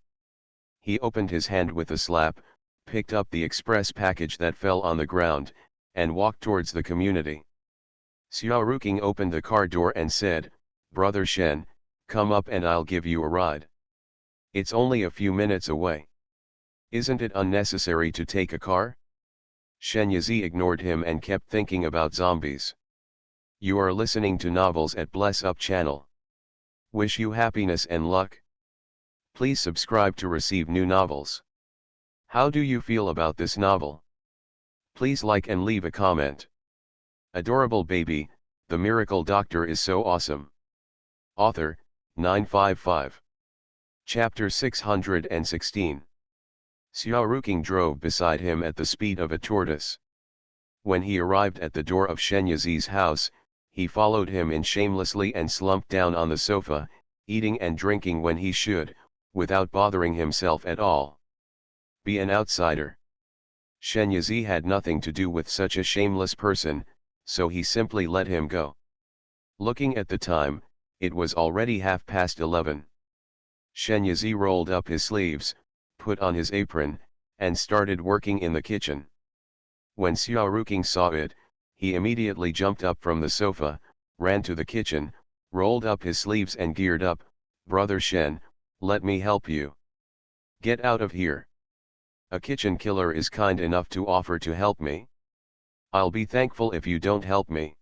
He opened his hand with a slap, picked up the express package that fell on the ground, and walked towards the community. Xiao Ruking opened the car door and said, "Brother Shen, come up and I'll give you a ride. It's only a few minutes away. Isn't it unnecessary to take a car?" Shen Yizi ignored him and kept thinking about zombies. You are listening to Novels at Bless Up channel. Wish you happiness and luck. Please subscribe to receive new novels. How do you feel about this novel? Please like and leave a comment. Adorable baby, the miracle doctor is so awesome. Author, 955. Chapter 616. Xiao Ruking drove beside him at the speed of a tortoise. When he arrived at the door of Shen Yizi's house, he followed him in shamelessly and slumped down on the sofa, eating and drinking when he should, without bothering himself at all. Be an outsider. Shen Yizi had nothing to do with such a shameless person, so he simply let him go. Looking at the time, it was already 11:30. Shen Yizi rolled up his sleeves, put on his apron, and started working in the kitchen. When Xiao Ruking saw it, he immediately jumped up from the sofa, ran to the kitchen, rolled up his sleeves and geared up. "Brother Shen, let me help you. Get out of here. A kitchen killer is kind enough to offer to help me. I'll be thankful if you don't help me.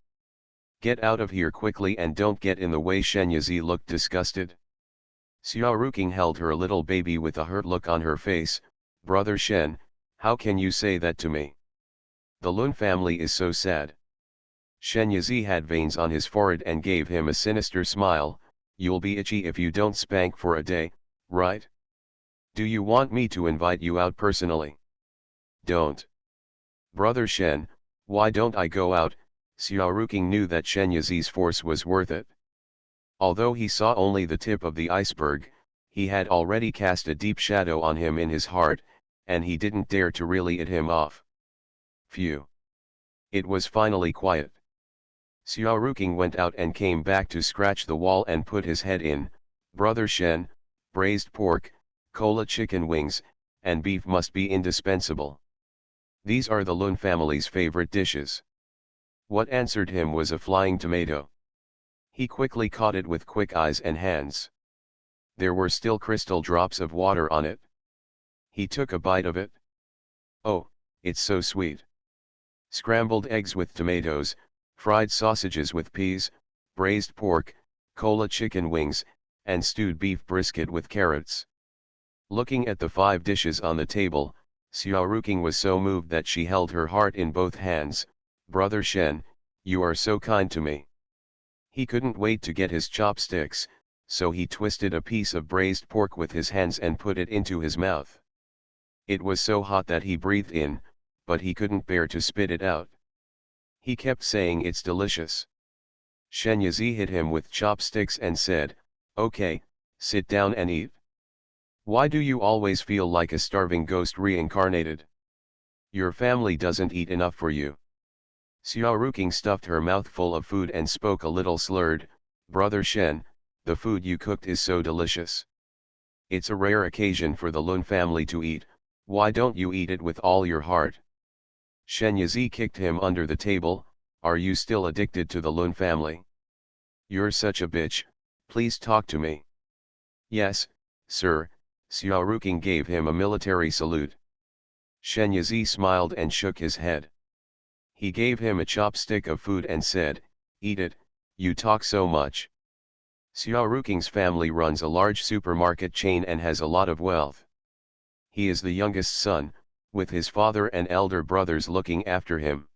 Get out of here quickly and don't get in the way." Shen Yizi looked disgusted. Xiao Ruking held her little baby with a hurt look on her face. "Brother Shen, how can you say that to me? The Lun family is so sad." Shen Yizi had veins on his forehead and gave him a sinister smile. "You'll be itchy if you don't spank for a day, right? Do you want me to invite you out personally? Don't. Brother Shen, why don't I go out?" Xiao Ruking knew that Shen Yizi's force was worth it. Although he saw only the tip of the iceberg, he had already cast a deep shadow on him in his heart, and he didn't dare to really eat him off. Phew. It was finally quiet. Xiao Ruking went out and came back to scratch the wall and put his head in. "Brother Shen, braised pork, cola chicken wings, and beef must be indispensable. These are the Lun family's favorite dishes." What answered him was a flying tomato. He quickly caught it with quick eyes and hands. There were still crystal drops of water on it. He took a bite of it. "Oh, it's so sweet. Scrambled eggs with tomatoes, fried sausages with peas, braised pork, cola chicken wings, and stewed beef brisket with carrots." Looking at the 5 dishes on the table, Xiao Ruking was so moved that she held her heart in both hands. "Brother Shen, you are so kind to me." He couldn't wait to get his chopsticks, so he twisted a piece of braised pork with his hands and put it into his mouth. It was so hot that he breathed in, but he couldn't bear to spit it out. He kept saying it's delicious. Shen Yizi hit him with chopsticks and said, "Okay, sit down and eat. Why do you always feel like a starving ghost reincarnated? Your family doesn't eat enough for you." Xiao Ruking stuffed her mouth full of food and spoke a little slurred. "Brother Shen, the food you cooked is so delicious. It's a rare occasion for the Lun family to eat, why don't you eat it with all your heart?" Shen Yizi kicked him under the table. "Are you still addicted to the Lun family? You're such a bitch, please talk to me." "Yes, sir." Xiao Ruking gave him a military salute. Shen Yizi smiled and shook his head. He gave him a chopstick of food and said, "Eat it, you talk so much." Xiao Ruking's family runs a large supermarket chain and has a lot of wealth. He is the youngest son, with his father and elder brothers looking after him.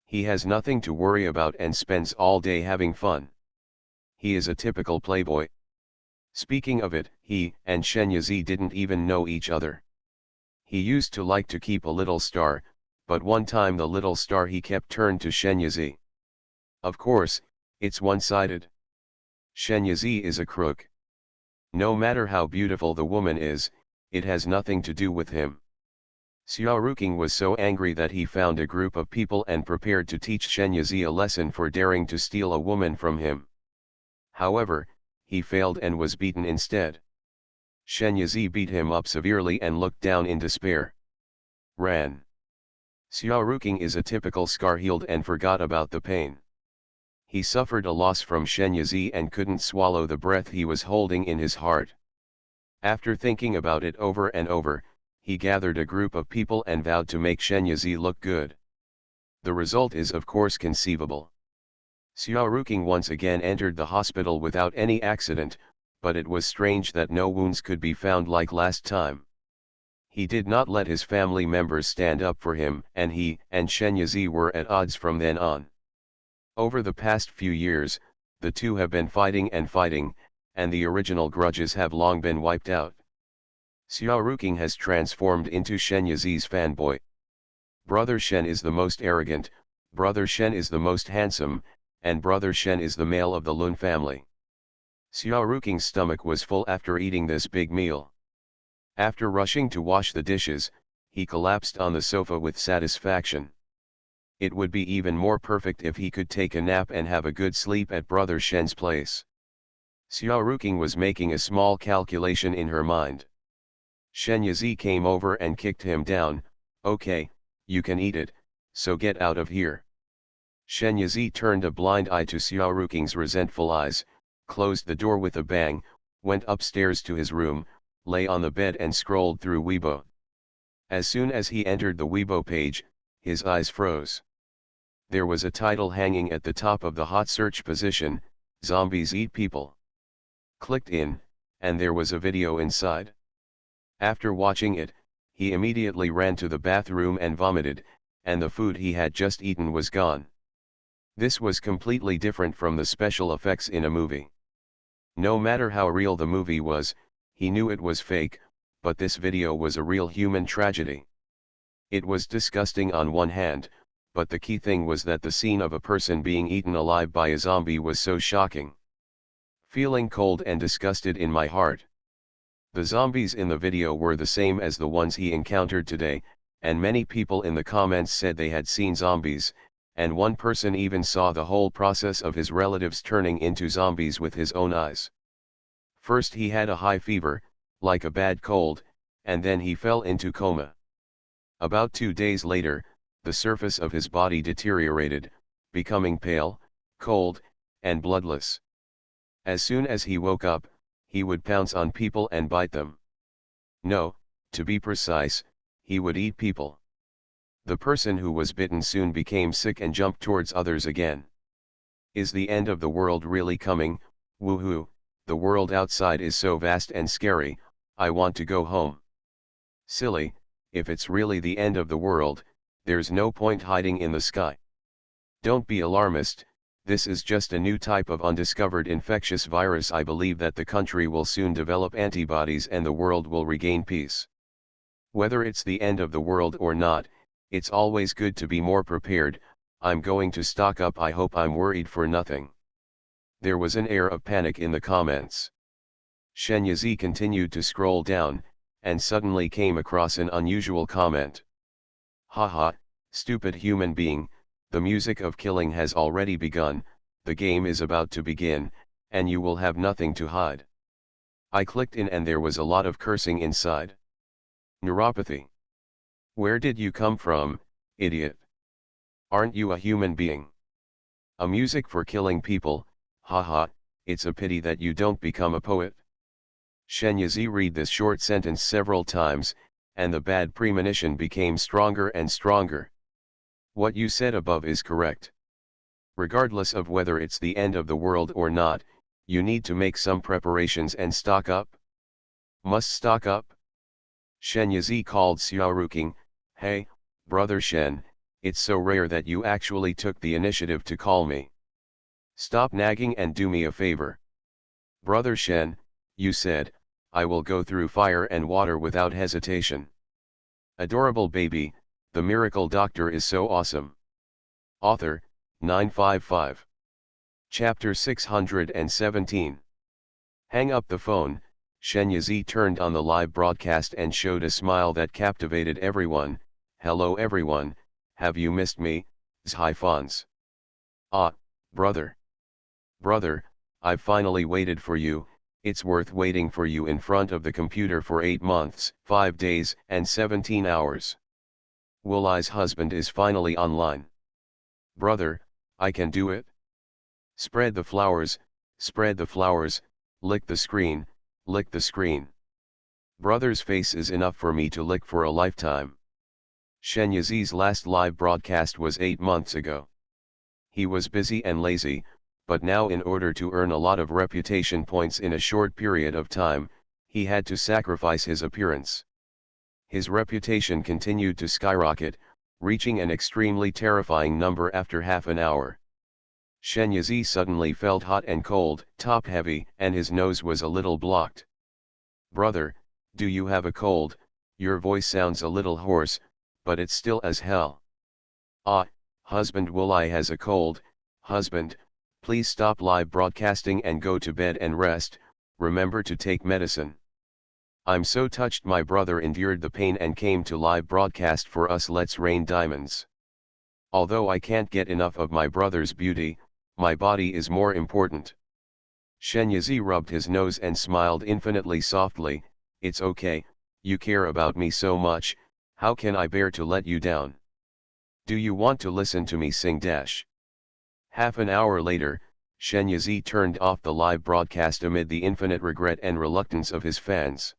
He has nothing to worry about and spends all day having fun. He is a typical playboy. Speaking of it, he and Shen Yizi didn't even know each other. He used to like to keep a little star, but one time the little star he kept turned to Shen Yizi. Of course, it's one-sided. Shen Yizi is a crook. No matter how beautiful the woman is, it has nothing to do with him. Xiao Ruking was so angry that he found a group of people and prepared to teach Shen Yizi a lesson for daring to steal a woman from him. However, he failed and was beaten instead. Shen Yizi beat him up severely and looked down in despair. Ran. Xiao Ruking is a typical scar-healed and forgot about the pain. He suffered a loss from Shen Yizi and couldn't swallow the breath he was holding in his heart. After thinking about it over and over, he gathered a group of people and vowed to make Shen Yizi look good. The result is of course conceivable. Xiao Ruking once again entered the hospital without any accident, but it was strange that no wounds could be found like last time. He did not let his family members stand up for him, and he and Shen Yizi were at odds from then on. Over the past few years, the two have been fighting, and the original grudges have long been wiped out. Xiao Ruking has transformed into Shen Yizi's fanboy. Brother Shen is the most arrogant, Brother Shen is the most handsome, and Brother Shen is the male of the Lun family. Xiao Ruking's stomach was full after eating this big meal. After rushing to wash the dishes, he collapsed on the sofa with satisfaction. It would be even more perfect if he could take a nap and have a good sleep at Brother Shen's place. Xiaoruking was making a small calculation in her mind. Shen Yazi came over and kicked him down. Okay, you can eat it, so get out of here. Shen Yazi turned a blind eye to Xiaoruking's resentful eyes, closed the door with a bang, went upstairs to his room, lay on the bed and scrolled through Weibo. As soon as he entered the Weibo page, his eyes froze. There was a title hanging at the top of the hot search position, Zombies Eat People. Clicked in, and there was a video inside. After watching it, he immediately ran to the bathroom and vomited, and the food he had just eaten was gone. This was completely different from the special effects in a movie. No matter how real the movie was, he knew it was fake, but this video was a real human tragedy. It was disgusting on one hand, but the key thing was that the scene of a person being eaten alive by a zombie was so shocking. Feeling cold and disgusted in my heart. The zombies in the video were the same as the ones he encountered today, and many people in the comments said they had seen zombies, and one person even saw the whole process of his relatives turning into zombies with his own eyes. First he had a high fever, like a bad cold, and then he fell into coma. About 2 days later, the surface of his body deteriorated, becoming pale, cold, and bloodless. As soon as he woke up, he would pounce on people and bite them. No, to be precise, he would eat people. The person who was bitten soon became sick and jumped towards others again. Is the end of the world really coming? Woohoo, the world outside is so vast and scary, I want to go home. Silly, if it's really the end of the world, there's no point hiding in the sky. Don't be alarmist, this is just a new type of undiscovered infectious virus. I believe that the country will soon develop antibodies and the world will regain peace. Whether it's the end of the world or not, it's always good to be more prepared. I'm going to stock up. I hope I'm worried for nothing. There was an air of panic in the comments. Shen Yazi continued to scroll down, and suddenly came across an unusual comment. Haha, stupid human being, the music of killing has already begun, the game is about to begin, and you will have nothing to hide. I clicked in and there was a lot of cursing inside. Neuropathy. Where did you come from, idiot? Aren't you a human being? A music for killing people, haha, it's a pity that you don't become a poet. Shen Yazi read this short sentence several times, and the bad premonition became stronger and stronger. What you said above is correct. Regardless of whether it's the end of the world or not, you need to make some preparations and stock up. Must stock up? Shen Yazi called Xiaoruking. Hey, brother Shen, it's so rare that you actually took the initiative to call me. Stop nagging and do me a favor. Brother Shen, you said, I will go through fire and water without hesitation. Adorable baby, the miracle doctor is so awesome. Author, 955. Chapter 617. Hang up the phone. Shen Yazi turned on the live broadcast and showed a smile that captivated everyone. Hello everyone, have you missed me, Sci-Fans? Ah, brother. Brother, I've finally waited for you. It's worth waiting for you in front of the computer for 8 months, 5 days, and 17 hours. Woolai's husband is finally online. Brother, I can do it. Spread the flowers, lick the screen, lick the screen. Brother's face is enough for me to lick for a lifetime. Shen Yazi's last live broadcast was 8 months ago. He was busy and lazy, but now in order to earn a lot of reputation points in a short period of time, he had to sacrifice his appearance. His reputation continued to skyrocket, reaching an extremely terrifying number after half an hour. Shen Yazi suddenly felt hot and cold, top heavy, and his nose was a little blocked. Brother, do you have a cold? Your voice sounds a little hoarse, but it's still as hell. Ah, husband Woolai has a cold. Husband, please stop live broadcasting and go to bed and rest, remember to take medicine. I'm so touched my brother endured the pain and came to live broadcast for us. Let's rain diamonds. Although I can't get enough of my brother's beauty, my body is more important. Shenyazi rubbed his nose and smiled infinitely softly. It's okay, you care about me so much, how can I bear to let you down? Do you want to listen to me sing dash? Half an hour later, Shenyazi turned off the live broadcast amid the infinite regret and reluctance of his fans.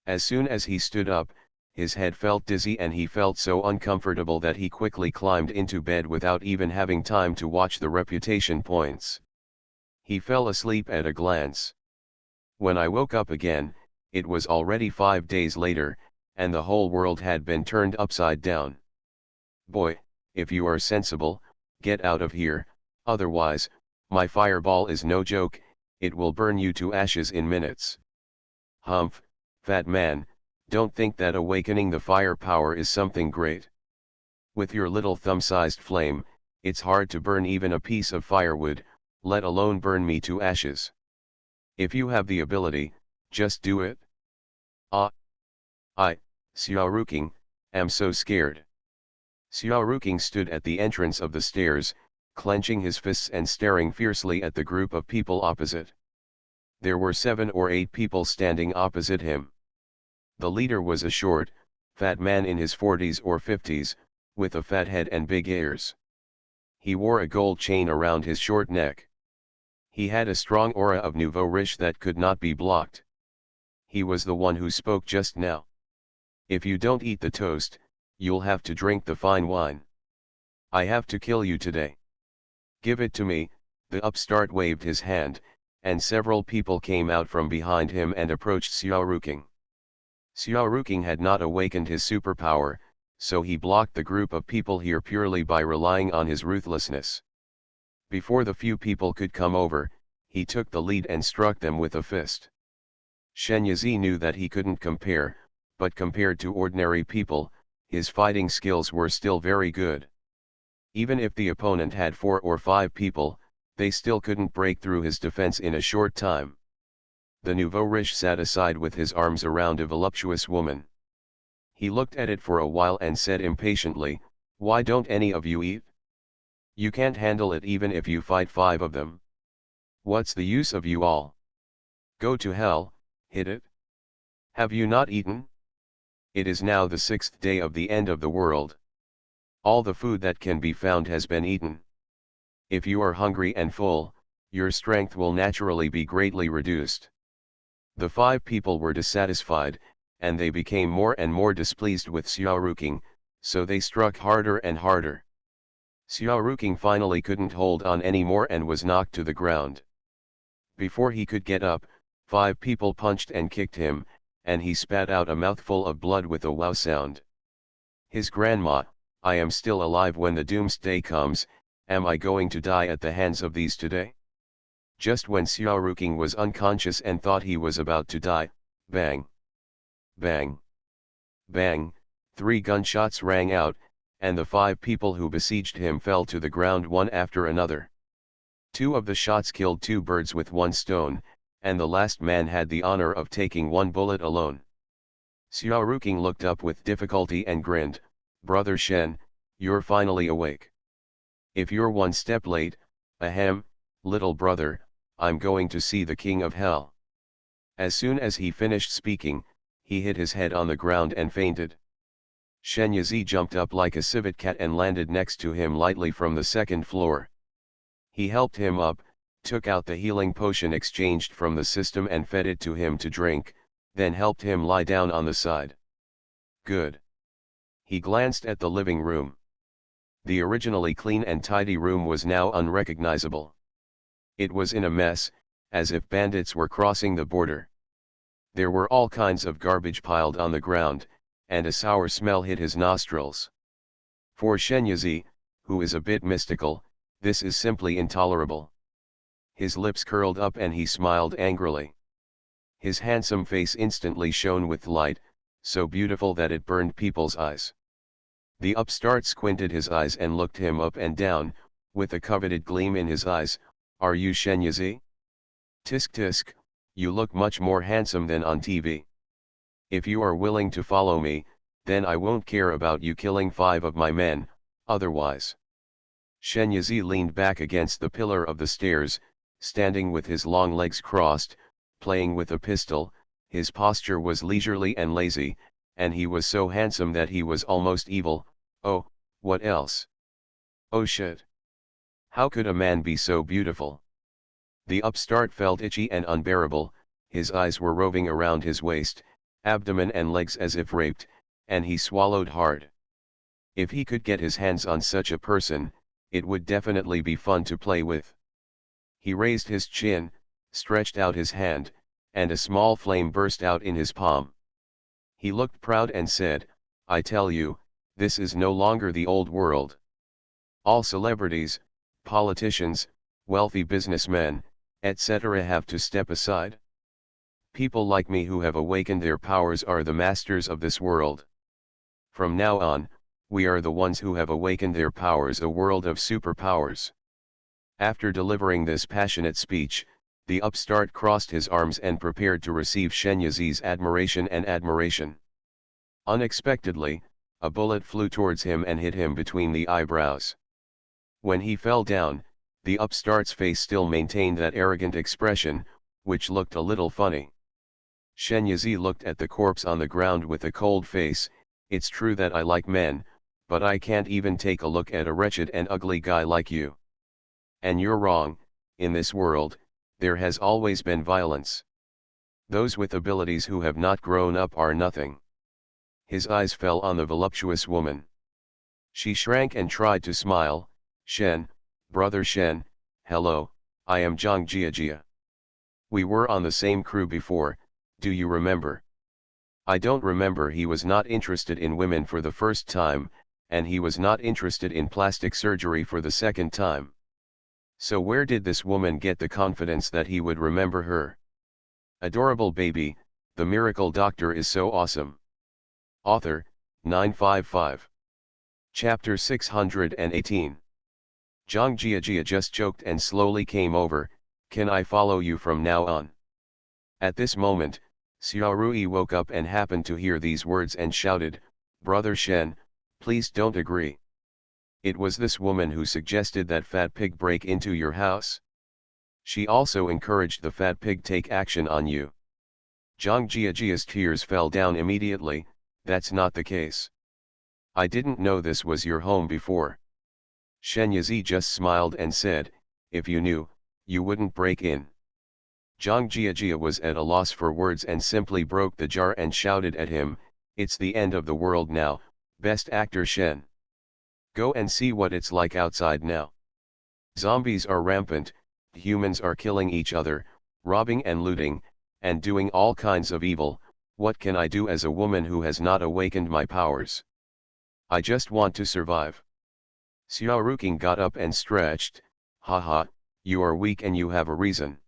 As soon as he stood up, his head felt dizzy and he felt so uncomfortable that he quickly climbed into bed without even having time to watch the reputation points. He fell asleep at a glance. When I woke up again, it was already 5 days later, and the whole world had been turned upside down. Boy, if you are sensible, get out of here, otherwise, my fireball is no joke, it will burn you to ashes in minutes. Humph, fat man, don't think that awakening the firepower is something great. With your little thumb-sized flame, it's hard to burn even a piece of firewood, let alone burn me to ashes. If you have the ability, just do it. Ah! Xiaoruking, am so scared. Xiaoruking stood at the entrance of the stairs, clenching his fists and staring fiercely at the group of people opposite. There were 7 or 8 people standing opposite him. The leader was a short, fat man in his 40s or 50s, with a fat head and big ears. He wore a gold chain around his short neck. He had a strong aura of nouveau riche that could not be blocked. He was the one who spoke just now. If you don't eat the toast, you'll have to drink the fine wine. I have to kill you today. Give it to me. The upstart waved his hand, and several people came out from behind him and approached Xiaoruking. Xiaoruking had not awakened his superpower, so he blocked the group of people here purely by relying on his ruthlessness. Before the few people could come over, he took the lead and struck them with a fist. Shenyazi knew that he couldn't compare, but compared to ordinary people, his fighting skills were still very good. Even if the opponent had 4 or 5 people, they still couldn't break through his defense in a short time. The nouveau riche sat aside with his arms around a voluptuous woman. He looked at it for a while and said impatiently, "Why don't any of you eat? You can't handle it even if you fight 5 of them. What's the use of you all? Go to hell, hit it. Have you not eaten? It is now the 6th day of the end of the world. All the food that can be found has been eaten. If you are hungry and full, your strength will naturally be greatly reduced." The 5 people were dissatisfied, and they became more and more displeased with Xiaoruking, so they struck harder and harder. Xiaoruking finally couldn't hold on anymore and was knocked to the ground. Before he could get up, 5 people punched and kicked him, and he spat out a mouthful of blood with a wow sound. His grandma, "I am still alive when the doomsday comes, am I going to die at the hands of these today?" Just when Xiaoruking was unconscious and thought he was about to die, bang! Bang! Bang! 3 gunshots rang out, and the 5 people who besieged him fell to the ground one after another. 2 of the shots killed 2 birds with 1 stone, and the last man had the honor of taking 1 bullet alone. Xiaoruking looked up with difficulty and grinned, "Brother Shen, you're finally awake. If you're 1 step late, ahem, little brother, I'm going to see the king of hell." As soon as he finished speaking, he hit his head on the ground and fainted. Shenyazi jumped up like a civet cat and landed next to him lightly from the 2nd floor. He helped him up, took out the healing potion exchanged from the system and fed it to him to drink, then helped him lie down on the side. Good. He glanced at the living room. The originally clean and tidy room was now unrecognizable. It was in a mess, as if bandits were crossing the border. There were all kinds of garbage piled on the ground, and a sour smell hit his nostrils. For Shenyazi, who is a bit mystical, this is simply intolerable. His lips curled up and he smiled angrily. His handsome face instantly shone with light, so beautiful that it burned people's eyes. The upstart squinted his eyes and looked him up and down, with a coveted gleam in his eyes. "Are you Shenyazi? Tisk tisk, you look much more handsome than on TV. If you are willing to follow me, then I won't care about you killing 5 of my men, otherwise." Shenyazi leaned back against the pillar of the stairs, standing with his long legs crossed, playing with a pistol. His posture was leisurely and lazy, and he was so handsome that he was almost evil. Oh, what else? Oh shit. How could a man be so beautiful? The upstart felt itchy and unbearable, his eyes were roving around his waist, abdomen and legs as if raped, and he swallowed hard. If he could get his hands on such a person, it would definitely be fun to play with. He raised his chin, stretched out his hand, and a small flame burst out in his palm. He looked proud and said, "I tell you, this is no longer the old world. All celebrities, politicians, wealthy businessmen, etc. have to step aside. People like me who have awakened their powers are the masters of this world. From now on, we are the ones who have awakened their powers, a world of superpowers." After delivering this passionate speech, the upstart crossed his arms and prepared to receive Shen Yizi's admiration and admiration. Unexpectedly, a bullet flew towards him and hit him between the eyebrows. When he fell down, the upstart's face still maintained that arrogant expression, which looked a little funny. Shen Yizi looked at the corpse on the ground with a cold face. "It's true that I like men, but I can't even take a look at a wretched and ugly guy like you. And you're wrong, in this world, there has always been violence. Those with abilities who have not grown up are nothing." His eyes fell on the voluptuous woman. She shrank and tried to smile. "Shen, brother Shen, hello, I am Zhang Jiajia. We were on the same crew before, do you remember?" "I don't remember." He was not interested in women for the first time, and he was not interested in plastic surgery for the second time. So where did this woman get the confidence that he would remember her? Adorable baby, the miracle doctor is so awesome. Author, 955. Chapter 618. Zhang Jiajia just joked and slowly came over. "Can I follow you from now on?" At this moment, Xiaorui woke up and happened to hear these words and shouted, "Brother Shen, please don't agree. It was this woman who suggested that fat pig break into your house. She also encouraged the fat pig take action on you." Zhang Jiajia's tears fell down immediately. "That's not the case. I didn't know this was your home before." Shen Yizi just smiled and said, "If you knew, you wouldn't break in." Zhang Jiajia was at a loss for words and simply broke the jar and shouted at him, "It's the end of the world now, best actor Shen. Go and see what it's like outside now. Zombies are rampant, humans are killing each other, robbing and looting, and doing all kinds of evil. What can I do as a woman who has not awakened my powers? I just want to survive." Xiao Ruking got up and stretched. "Haha, you are weak and you have a reason."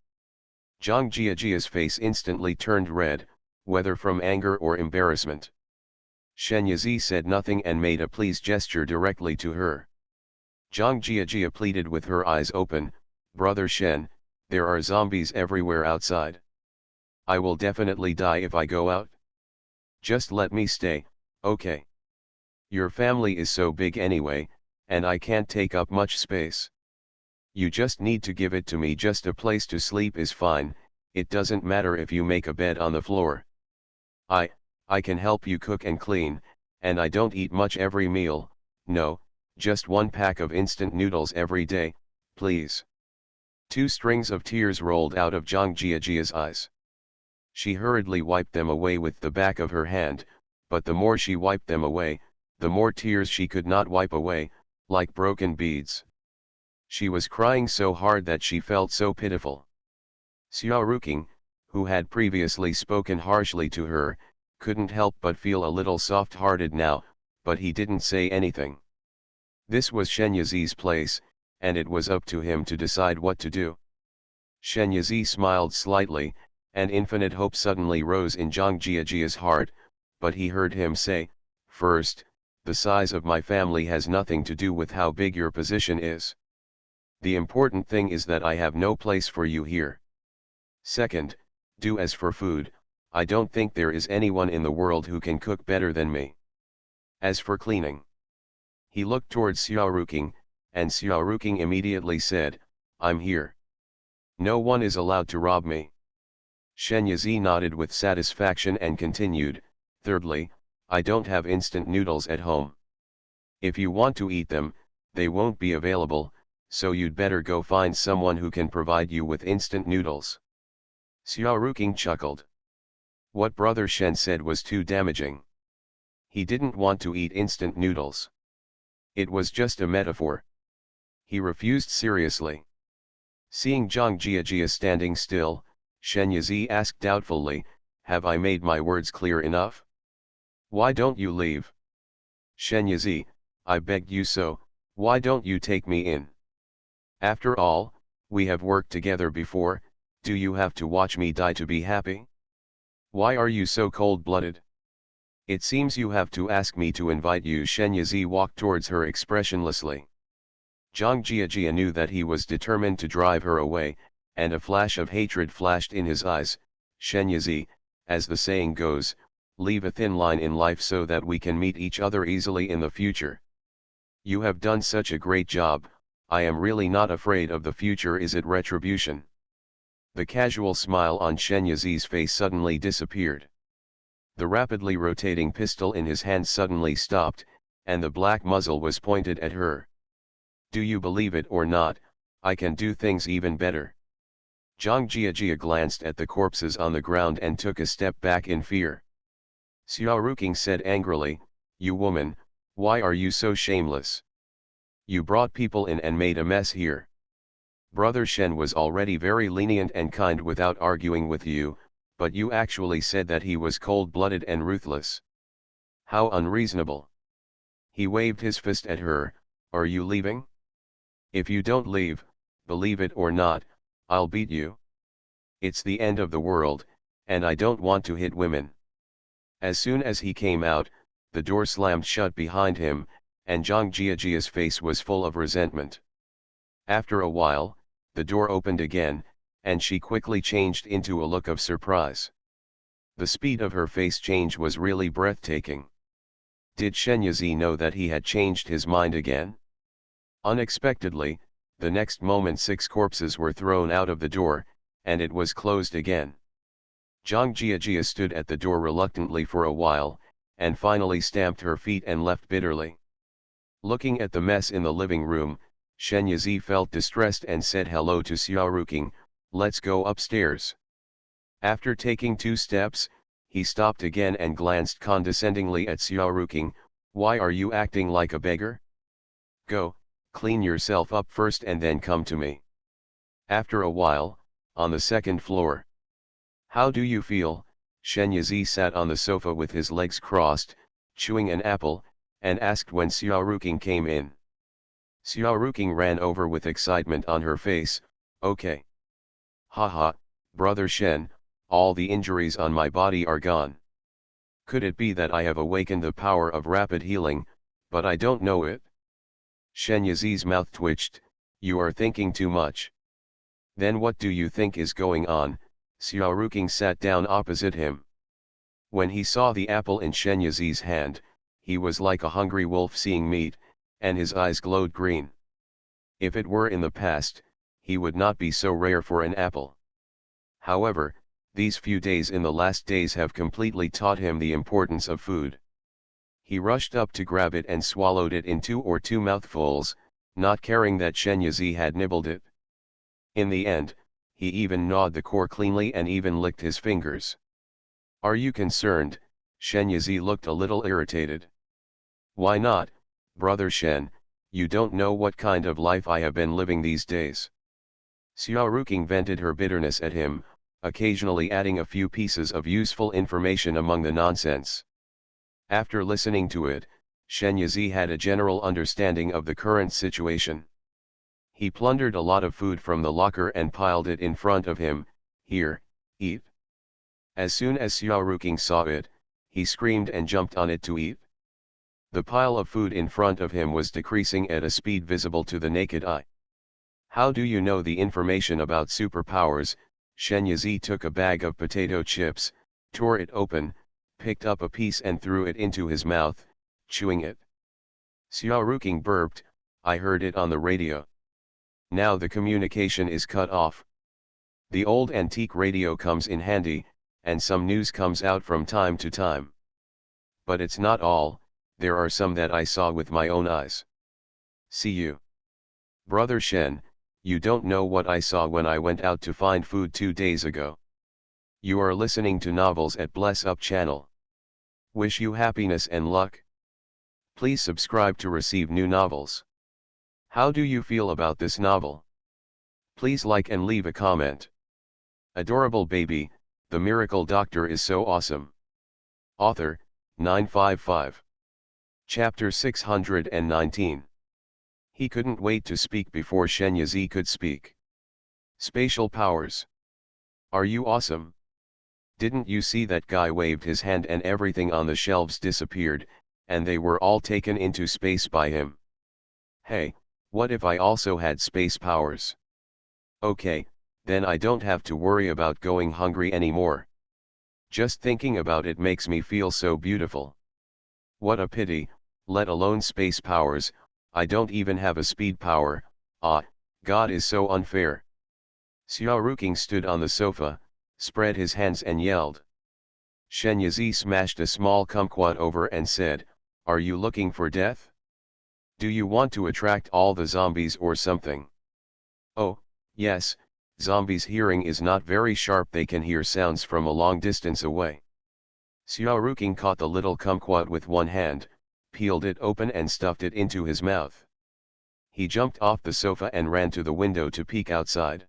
Zhang Jiajia's face instantly turned red, whether from anger or embarrassment. Shen Yizi said nothing and made a please gesture directly to her. Zhang Jiajia pleaded with her eyes open, "Brother Shen, there are zombies everywhere outside. I will definitely die if I go out. Just let me stay, okay? Your family is so big anyway, and I can't take up much space. You just need to give it to me. Just a place to sleep is fine, it doesn't matter if you make a bed on the floor. I can help you cook and clean, and I don't eat much every meal, no, just one pack of instant noodles every day, please." 2 strings of tears rolled out of Zhang Jiajia's eyes. She hurriedly wiped them away with the back of her hand, but the more she wiped them away, the more tears she could not wipe away, like broken beads. She was crying so hard that she felt so pitiful. Xiao Ruking, who had previously spoken harshly to her, couldn't help but feel a little soft-hearted now, but he didn't say anything. This was Shen Yizi's place, and it was up to him to decide what to do. Shen Yizi smiled slightly, and infinite hope suddenly rose in Zhang Jiajia's heart, but he heard him say, "First, the size of my family has nothing to do with how big your position is. The important thing is that I have no place for you here. Second, do as for food, I don't think there is anyone in the world who can cook better than me. As for cleaning." He looked towards Xiao Ruking, and Xiao Ruking immediately said, "I'm here." No one is allowed to rob me. Shen Yizi nodded with satisfaction and continued, thirdly, I don't have instant noodles at home. If you want to eat them, they won't be available, so you'd better go find someone who can provide you with instant noodles. Xiao Ruking chuckled. What Brother Shen said was too damaging. He didn't want to eat instant noodles. It was just a metaphor. He refused seriously. Seeing Zhang Jiajia standing still, Shen Yizi asked doubtfully, have I made my words clear enough? Why don't you leave? Shen Yizi, I begged you so, why don't you take me in? After all, we have worked together before, do you have to watch me die to be happy? Why are you so cold-blooded? It seems you have to ask me to invite you. Shen Yizi walked towards her expressionlessly. Zhang Jiajia knew that he was determined to drive her away, and a flash of hatred flashed in his eyes. Shen Yizi, as the saying goes, leave a thin line in life so that we can meet each other easily in the future. You have done such a great job, I am really not afraid of the future. Is it retribution? The casual smile on Shen Yizi's face suddenly disappeared. The rapidly rotating pistol in his hand suddenly stopped, and the black muzzle was pointed at her. Do you believe it or not, I can do things even better. Zhang Jiajia glanced at the corpses on the ground and took a step back in fear. Xiao Ruking said angrily, you woman, why are you so shameless? You brought people in and made a mess here. Brother Shen was already very lenient and kind without arguing with you, but you actually said that he was cold-blooded and ruthless. How unreasonable. He waved his fist at her, are you leaving? If you don't leave, believe it or not, I'll beat you. It's the end of the world, and I don't want to hit women. As soon as he came out, the door slammed shut behind him, and Zhang Jiajia's face was full of resentment. After a while, the door opened again, and she quickly changed into a look of surprise. The speed of her face change was really breathtaking. Did Shen Yizi know that he had changed his mind again? Unexpectedly, the next moment 6 corpses were thrown out of the door, and it was closed again. Zhang Jiajia stood at the door reluctantly for a while, and finally stamped her feet and left bitterly. Looking at the mess in the living room, Shen Yizi felt distressed and said hello to Xiao Ruking, let's go upstairs. After taking 2 steps, he stopped again and glanced condescendingly at Xiao Ruking, why are you acting like a beggar? Go, clean yourself up first and then come to me. After a while, on the 2nd floor. How do you feel? Shen Yizi sat on the sofa with his legs crossed, chewing an apple, and asked when Xiao Ruking came in. Xiao Ruking ran over with excitement on her face, okay. Haha, Brother Shen, all the injuries on my body are gone. Could it be that I have awakened the power of rapid healing, but I don't know it? Shen Yizi's mouth twitched, you are thinking too much. Then what do you think is going on? Xiao Ruking sat down opposite him. When he saw the apple in Shen Yizi's hand, he was like a hungry wolf seeing meat, and his eyes glowed green. If it were in the past, he would not be so rare for an apple. However, these few days in the last days have completely taught him the importance of food. He rushed up to grab it and swallowed it in 2 mouthfuls, not caring that Shen Yizi had nibbled it. In the end, he even gnawed the core cleanly and even licked his fingers. Are you concerned? Shen Yizi looked a little irritated. Why not, Brother Shen, you don't know what kind of life I have been living these days. Xiao Ruking vented her bitterness at him, occasionally adding a few pieces of useful information among the nonsense. After listening to it, Shen Yizi had a general understanding of the current situation. He plundered a lot of food from the locker and piled it in front of him, here, eat. As soon as Xiao Ruking saw it, he screamed and jumped on it to eat. The pile of food in front of him was decreasing at a speed visible to the naked eye. How do you know the information about superpowers? Shen Yizi took a bag of potato chips, tore it open, picked up a piece and threw it into his mouth, chewing it. Xiao Ruking burped, I heard it on the radio. Now the communication is cut off. The old antique radio comes in handy, and some news comes out from time to time. But it's not all, there are some that I saw with my own eyes. See you. Brother Shen, you don't know what I saw when I went out to find food 2 days ago. You are listening to Novels at Bless Up channel. Wish you happiness and luck. Please subscribe to receive new novels. How do you feel about this novel? Please like and leave a comment. Adorable baby, the miracle doctor is so awesome. Author, 955. Chapter 619. He couldn't wait to speak before Shen Yazi could speak. Spatial powers. Are you awesome? Didn't you see that guy waved his hand and everything on the shelves disappeared, and they were all taken into space by him? Hey, what if I also had space powers? Okay, then I don't have to worry about going hungry anymore. Just thinking about it makes me feel so beautiful. What a pity, let alone space powers, I don't even have a speed power. God is so unfair. Xiao Ruking stood on the sofa, spread his hands and yelled. Shen Yazi smashed a small kumquat over and said, "Are you looking for death? Do you want to attract all the zombies or something?" "Oh, yes, zombies' hearing is not very sharp, they can hear sounds from a long distance away." Xiao Ruking caught the little kumquat with one hand, peeled it open and stuffed it into his mouth. He jumped off the sofa and ran to the window to peek outside.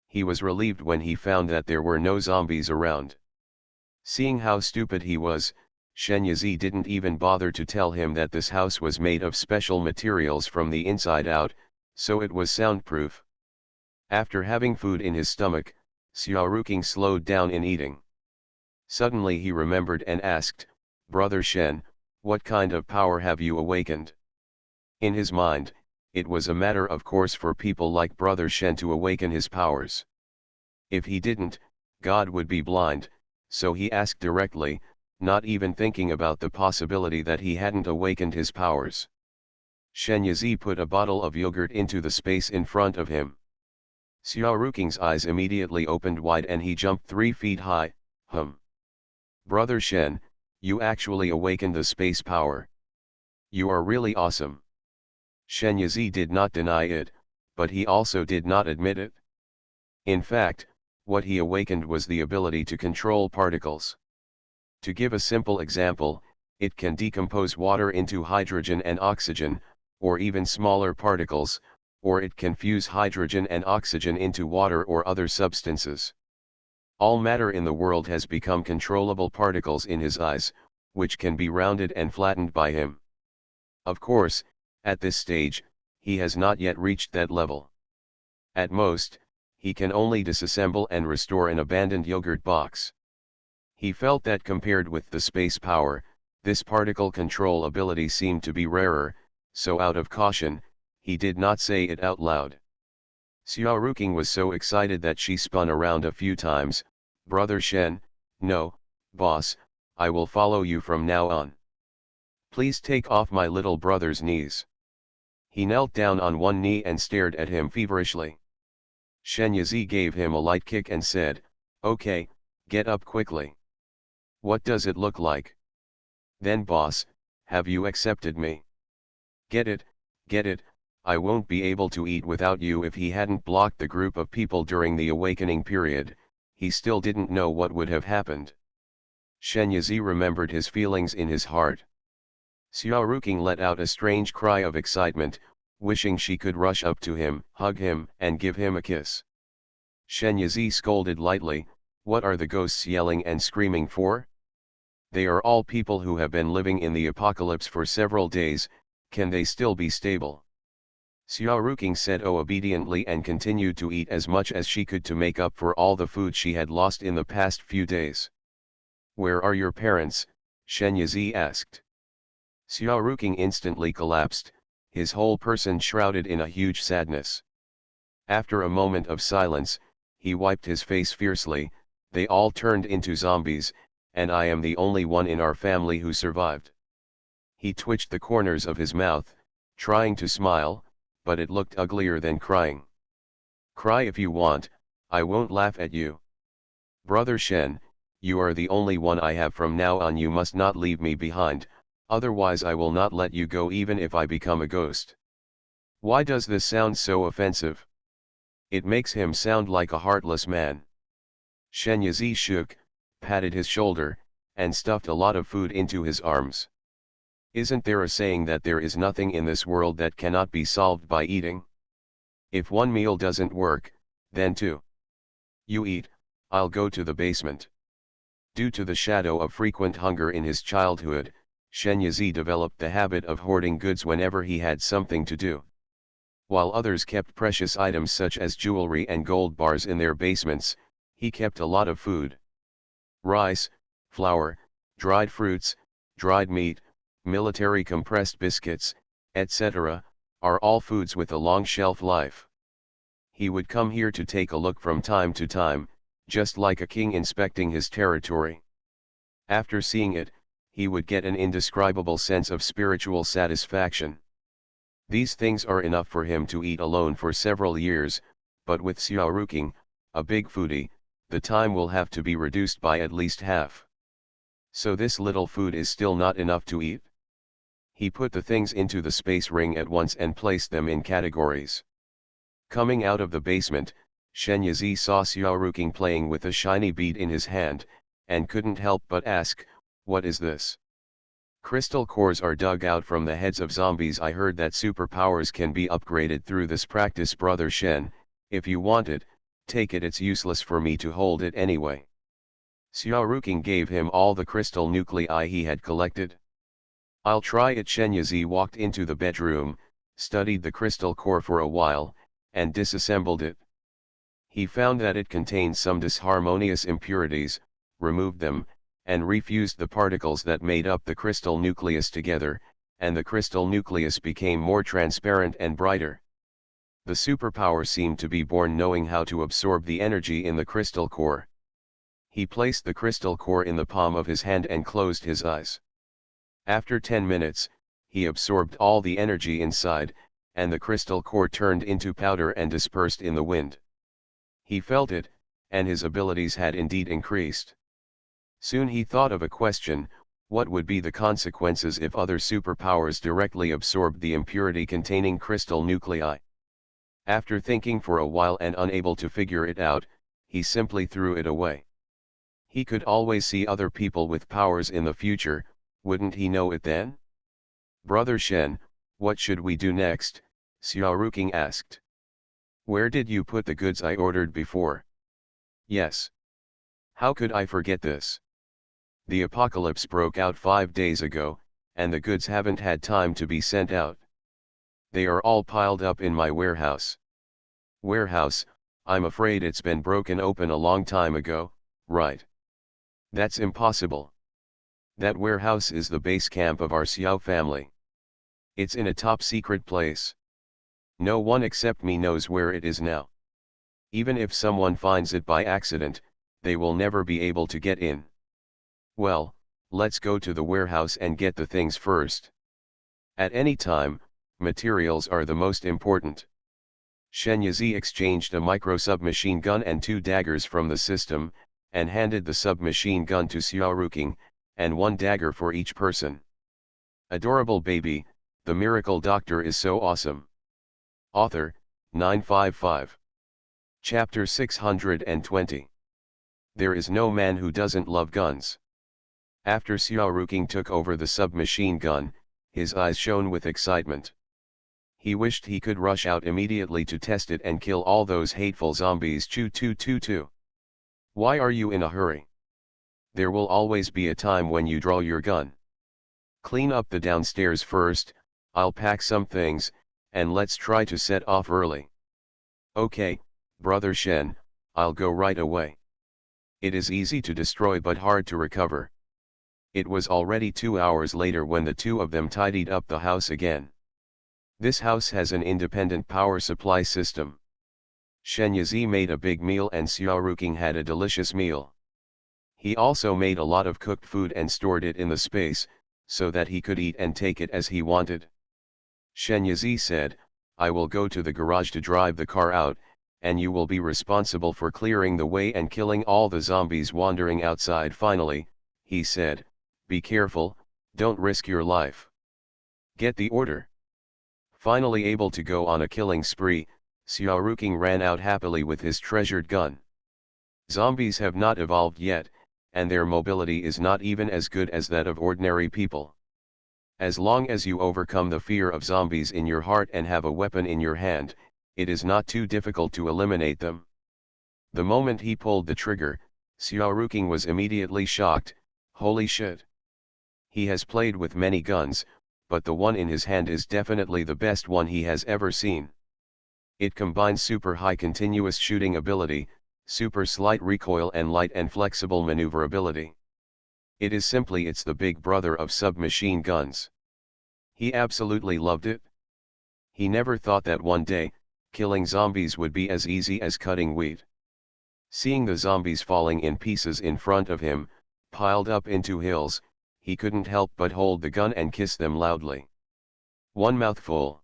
He was relieved when he found that there were no zombies around. Seeing how stupid he was, Shen Yazi didn't even bother to tell him that this house was made of special materials from the inside out, so it was soundproof. After having food in his stomach, Xiao Ruking slowed down in eating. Suddenly he remembered and asked, "Brother Shen, what kind of power have you awakened?" In his mind, it was a matter of course for people like Brother Shen to awaken his powers. If he didn't, God would be blind, so he asked directly, not even thinking about the possibility that he hadn't awakened his powers. Shen Yazi put a bottle of yogurt into the space in front of him. Xiao Ruking's eyes immediately opened wide and he jumped 3 feet high. Brother Shen, you actually awakened the space power. You are really awesome. Shen Yazi did not deny it, but he also did not admit it. In fact, what he awakened was the ability to control particles. To give a simple example, it can decompose water into hydrogen and oxygen, or even smaller particles, or it can fuse hydrogen and oxygen into water or other substances. All matter in the world has become controllable particles in his eyes, which can be rounded and flattened by him. Of course, at this stage, he has not yet reached that level. At most, he can only disassemble and restore an abandoned yogurt box. He felt that compared with the space power, this particle control ability seemed to be rarer, so out of caution, he did not say it out loud. Xiao Ruking was so excited that she spun around a few times. "Brother Shen, no, boss, I will follow you from now on. Please take off my little brother's knees." He knelt down on one knee and stared at him feverishly. Shen Yazi gave him a light kick and said, "Okay, get up quickly." "What does it look like?" "Then boss, have you accepted me?" Get it, I won't be able to eat without you." If he hadn't blocked the group of people during the awakening period, he still didn't know what would have happened. Shen Yazi remembered his feelings in his heart. Xiao Ruking let out a strange cry of excitement, wishing she could rush up to him, hug him, and give him a kiss. Shen Yazi scolded lightly, "What are the ghosts yelling and screaming for? They are all people who have been living in the apocalypse for several days, can they still be stable?" Xiao Ruking said obediently and continued to eat as much as she could to make up for all the food she had lost in the past few days. "Where are your parents?" Shen Yazi asked. Xiao Ruking instantly collapsed, his whole person shrouded in a huge sadness. After a moment of silence, he wiped his face fiercely. "They all turned into zombies, and I am the only one in our family who survived." He twitched the corners of his mouth, trying to smile, but it looked uglier than crying. "Cry if you want, I won't laugh at you. Brother Shen, you are the only one I have from now on. You must not leave me behind, otherwise I will not let you go even if I become a ghost. Why does this sound so offensive? It makes him sound like a heartless man. Shen Yazi shook, patted his shoulder, and stuffed a lot of food into his arms. Isn't there a saying that there is nothing in this world that cannot be solved by eating? If one meal doesn't work, then two. You eat, I'll go to the basement. Due to the shadow of frequent hunger in his childhood, Shen Yazi developed the habit of hoarding goods whenever he had something to do. While others kept precious items such as jewelry and gold bars in their basements, he kept a lot of food. Rice, flour, dried fruits, dried meat, military compressed biscuits, etc., are all foods with a long shelf life. He would come here to take a look from time to time, just like a king inspecting his territory. After seeing it, he would get an indescribable sense of spiritual satisfaction. These things are enough for him to eat alone for several years, but with Xiao Ruking, a big foodie, the time will have to be reduced by at least half. So this little food is still not enough to eat? He put the things into the space ring at once and placed them in categories. Coming out of the basement, Shen Yazi saw Xiao Ruking playing with a shiny bead in his hand, and couldn't help but ask, "What is this?" "Crystal cores are dug out from the heads of zombies. I heard that superpowers can be upgraded through this practice. Brother Shen, if you want it, take it. It's useless for me to hold it anyway." Xiao Ruking gave him all the crystal nuclei he had collected. "I'll try it." Shen Yazi walked into the bedroom, studied the crystal core for a while, and disassembled it. He found that it contained some disharmonious impurities, removed them, and refused the particles that made up the crystal nucleus together, and the crystal nucleus became more transparent and brighter. The superpower seemed to be born knowing how to absorb the energy in the crystal core. He placed the crystal core in the palm of his hand and closed his eyes. After 10 minutes, he absorbed all the energy inside, and the crystal core turned into powder and dispersed in the wind. He felt it, and his abilities had indeed increased. Soon he thought of a question: what would be the consequences if other superpowers directly absorbed the impurity-containing crystal nuclei? After thinking for a while and unable to figure it out, he simply threw it away. He could always see other people with powers in the future, wouldn't he know it then? "Brother Shen, what should we do next?" Xiao Ruking asked. "Where did you put the goods I ordered before?" "Yes. How could I forget this? The apocalypse broke out 5 days ago, and the goods haven't had time to be sent out. They are all piled up in my warehouse." "Warehouse? I'm afraid it's been broken open a long time ago, right?" "That's impossible. That warehouse is the base camp of our Xiao family. It's in a top-secret place. No one except me knows where it is now. Even if someone finds it by accident, they will never be able to get in." "Well, let's go to the warehouse and get the things first. At any time, materials are the most important." Shen Yazi exchanged a micro-submachine gun and 2 daggers from the system, and handed the submachine gun to Xiao Ruking, and 1 dagger for each person. Adorable baby, the miracle doctor is so awesome. Author, 955. Chapter 620. There is no man who doesn't love guns. After Xiao Ruking took over the submachine gun, his eyes shone with excitement. He wished he could rush out immediately to test it and kill all those hateful zombies. Choo choo choo choo. Why are you in a hurry? There will always be a time when you draw your gun. Clean up the downstairs first, I'll pack some things, and let's try to set off early. Okay, Brother Shen, I'll go right away. It is easy to destroy but hard to recover. It was already 2 hours later when the two of them tidied up the house again. This house has an independent power supply system. Shen Yazi made a big meal and Xiao Ruking had a delicious meal. He also made a lot of cooked food and stored it in the space, so that he could eat and take it as he wanted. Shen Yazi said, "I will go to the garage to drive the car out, and you will be responsible for clearing the way and killing all the zombies wandering outside. Finally, he said, be careful, don't risk your life. Get the order. Finally able to go on a killing spree, Xiaoruking ran out happily with his treasured gun. Zombies have not evolved yet, and their mobility is not even as good as that of ordinary people. As long as you overcome the fear of zombies in your heart and have a weapon in your hand, it is not too difficult to eliminate them. The moment he pulled the trigger, Xiaoruking was immediately shocked. Holy shit! He has played with many guns, but the one in his hand is definitely the best one he has ever seen. It combines super high continuous shooting ability, super slight recoil and light and flexible maneuverability. It's the big brother of submachine guns. He absolutely loved it. He never thought that one day, killing zombies would be as easy as cutting wheat. Seeing the zombies falling in pieces in front of him, piled up into hills, he couldn't help but hold the gun and kiss them loudly. One mouthful.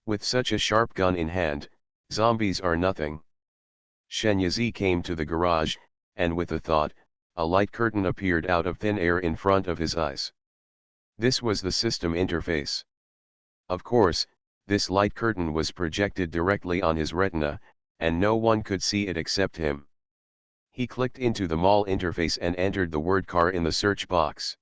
With such a sharp gun in hand, zombies are nothing. Shen Yizi came to the garage, and with a thought, a light curtain appeared out of thin air in front of his eyes. This was the system interface. Of course, this light curtain was projected directly on his retina, and no one could see it except him. He clicked into the mall interface and entered the word car in the search box.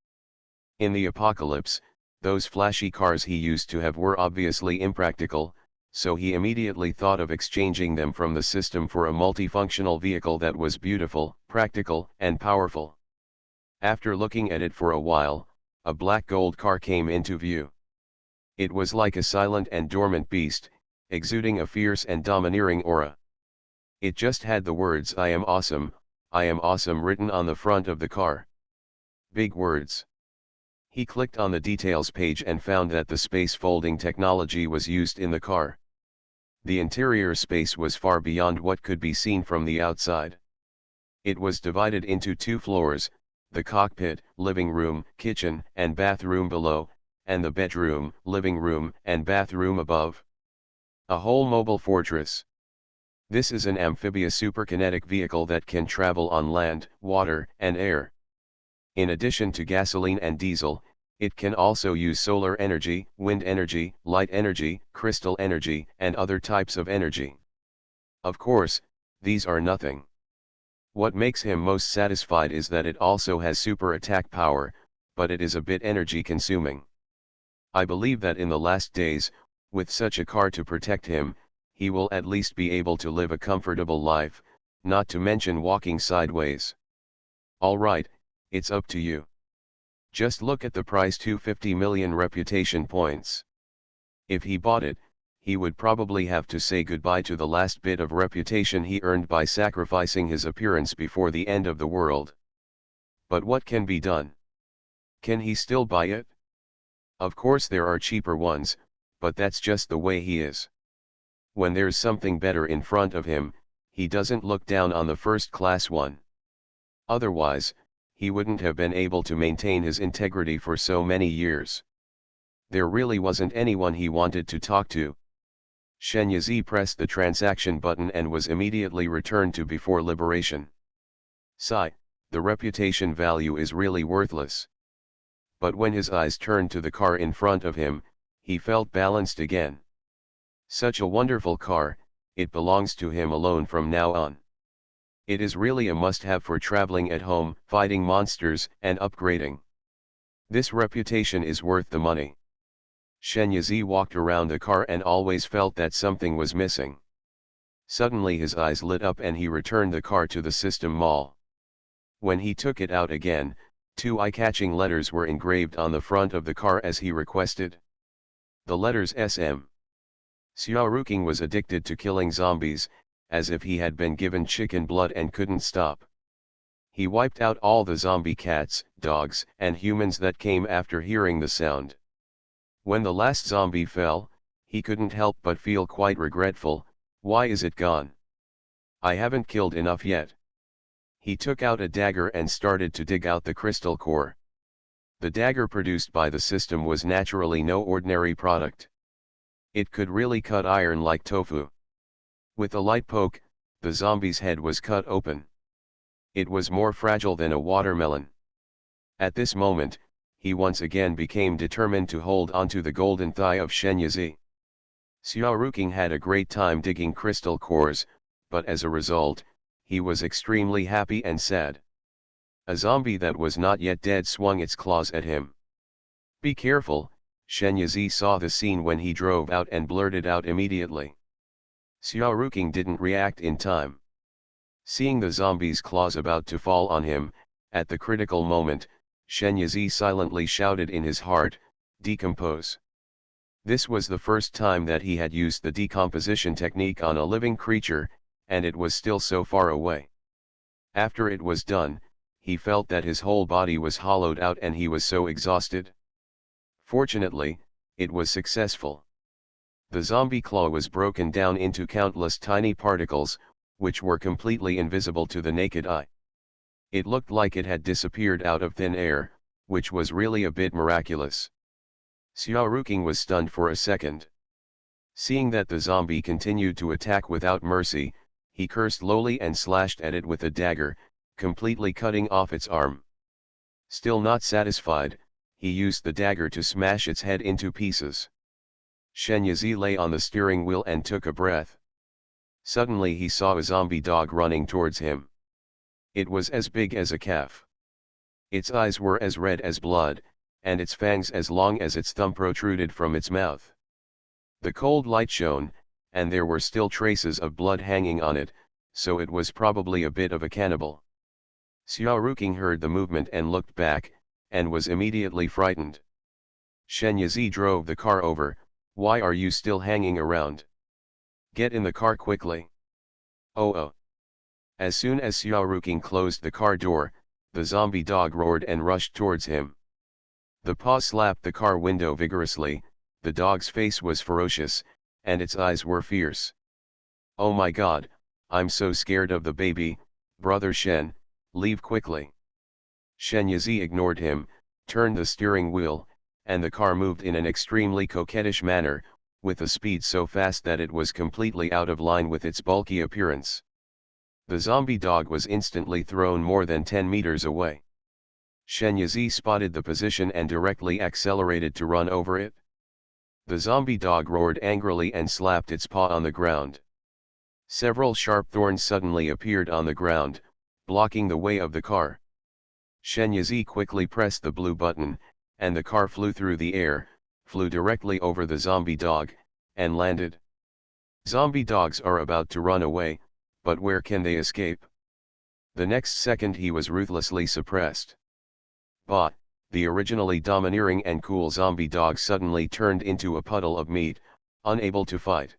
In the apocalypse, those flashy cars he used to have were obviously impractical, so he immediately thought of exchanging them from the system for a multifunctional vehicle that was beautiful, practical, and powerful. After looking at it for a while, a black gold car came into view. It was like a silent and dormant beast, exuding a fierce and domineering aura. It just had the words I am awesome, written on the front of the car. Big words. He clicked on the details page and found that the space folding technology was used in the car. The interior space was far beyond what could be seen from the outside. It was divided into 2 floors, the cockpit, living room, kitchen, and bathroom below, and the bedroom, living room, and bathroom above. A whole mobile fortress. This is an amphibious superkinetic vehicle that can travel on land, water, and air. In addition to gasoline and diesel, it can also use solar energy, wind energy, light energy, crystal energy, and other types of energy. Of course, these are nothing. What makes him most satisfied is that it also has super attack power, but it is a bit energy consuming. I believe that in the last days, with such a car to protect him, he will at least be able to live a comfortable life, not to mention walking sideways. Alright, it's up to you. Just look at the price, 250 million reputation points. If he bought it, he would probably have to say goodbye to the last bit of reputation he earned by sacrificing his appearance before the end of the world. But what can be done? Can he still buy it? Of course there are cheaper ones, but that's just the way he is. When there's something better in front of him, he doesn't look down on the first-class one. Otherwise, he wouldn't have been able to maintain his integrity for so many years. There really wasn't anyone he wanted to talk to. Shen Yizi pressed the transaction button and was immediately returned to before liberation. Sigh, the reputation value is really worthless. But when his eyes turned to the car in front of him, he felt balanced again. Such a wonderful car, it belongs to him alone from now on. It is really a must-have for traveling at home, fighting monsters, and upgrading. This reputation is worth the money. Shen Yizi walked around the car and always felt that something was missing. Suddenly his eyes lit up and he returned the car to the system mall. When he took it out again, 2 eye-catching letters were engraved on the front of the car as he requested. The letters SM. Xiaoruking was addicted to killing zombies, as if he had been given chicken blood and couldn't stop. He wiped out all the zombie cats, dogs, and humans that came after hearing the sound. When the last zombie fell, he couldn't help but feel quite regretful. Why is it gone? I haven't killed enough yet. He took out a dagger and started to dig out the crystal core. The dagger produced by the system was naturally no ordinary product. It could really cut iron like tofu. With a light poke, the zombie's head was cut open. It was more fragile than a watermelon. At this moment, he once again became determined to hold onto the golden thigh of Shen Yizi. Xiaoruking had a great time digging crystal cores, but as a result, he was extremely happy and sad. A zombie that was not yet dead swung its claws at him. "Be careful," Shen Yizi saw the scene when he drove out and blurted out immediately. Xiaoruking didn't react in time. Seeing the zombie's claws about to fall on him, at the critical moment, Shen Yizi silently shouted in his heart, "Decompose." This was the first time that he had used the decomposition technique on a living creature, and it was still so far away. After it was done, he felt that his whole body was hollowed out and he was so exhausted. Fortunately, it was successful. The zombie claw was broken down into countless tiny particles, which were completely invisible to the naked eye. It looked like it had disappeared out of thin air, which was really a bit miraculous. Xiaoruking was stunned for a second. Seeing that the zombie continued to attack without mercy, he cursed lowly and slashed at it with a dagger, completely cutting off its arm. Still not satisfied, he used the dagger to smash its head into pieces. Shen Yizi lay on the steering wheel and took a breath. Suddenly he saw a zombie dog running towards him. It was as big as a calf. Its eyes were as red as blood, and its fangs as long as its thumb protruded from its mouth. The cold light shone, and there were still traces of blood hanging on it, so it was probably a bit of a cannibal. Xiaoruking heard the movement and looked back, and was immediately frightened. Shen Yizi drove the car over. "Why are you still hanging around? Get in the car quickly." Oh. As soon as Xiaoruking closed the car door, the zombie dog roared and rushed towards him. The paw slapped the car window vigorously. The dog's face was ferocious, and its eyes were fierce. "Oh my God, I'm so scared of the baby, brother Shen, leave quickly." Shen Yizi ignored him, turned the steering wheel, and the car moved in an extremely coquettish manner, with a speed so fast that it was completely out of line with its bulky appearance. The zombie dog was instantly thrown more than 10 meters away. Shen Yizi spotted the position and directly accelerated to run over it. The zombie dog roared angrily and slapped its paw on the ground. Several sharp thorns suddenly appeared on the ground, blocking the way of the car. Shen Yizi quickly pressed the blue button, and the car flew through the air, flew directly over the zombie dog, and landed. Zombie dogs are about to run away, but where can they escape? The next second he was ruthlessly suppressed. Bah! The originally domineering and cool zombie dog suddenly turned into a puddle of meat, unable to fight.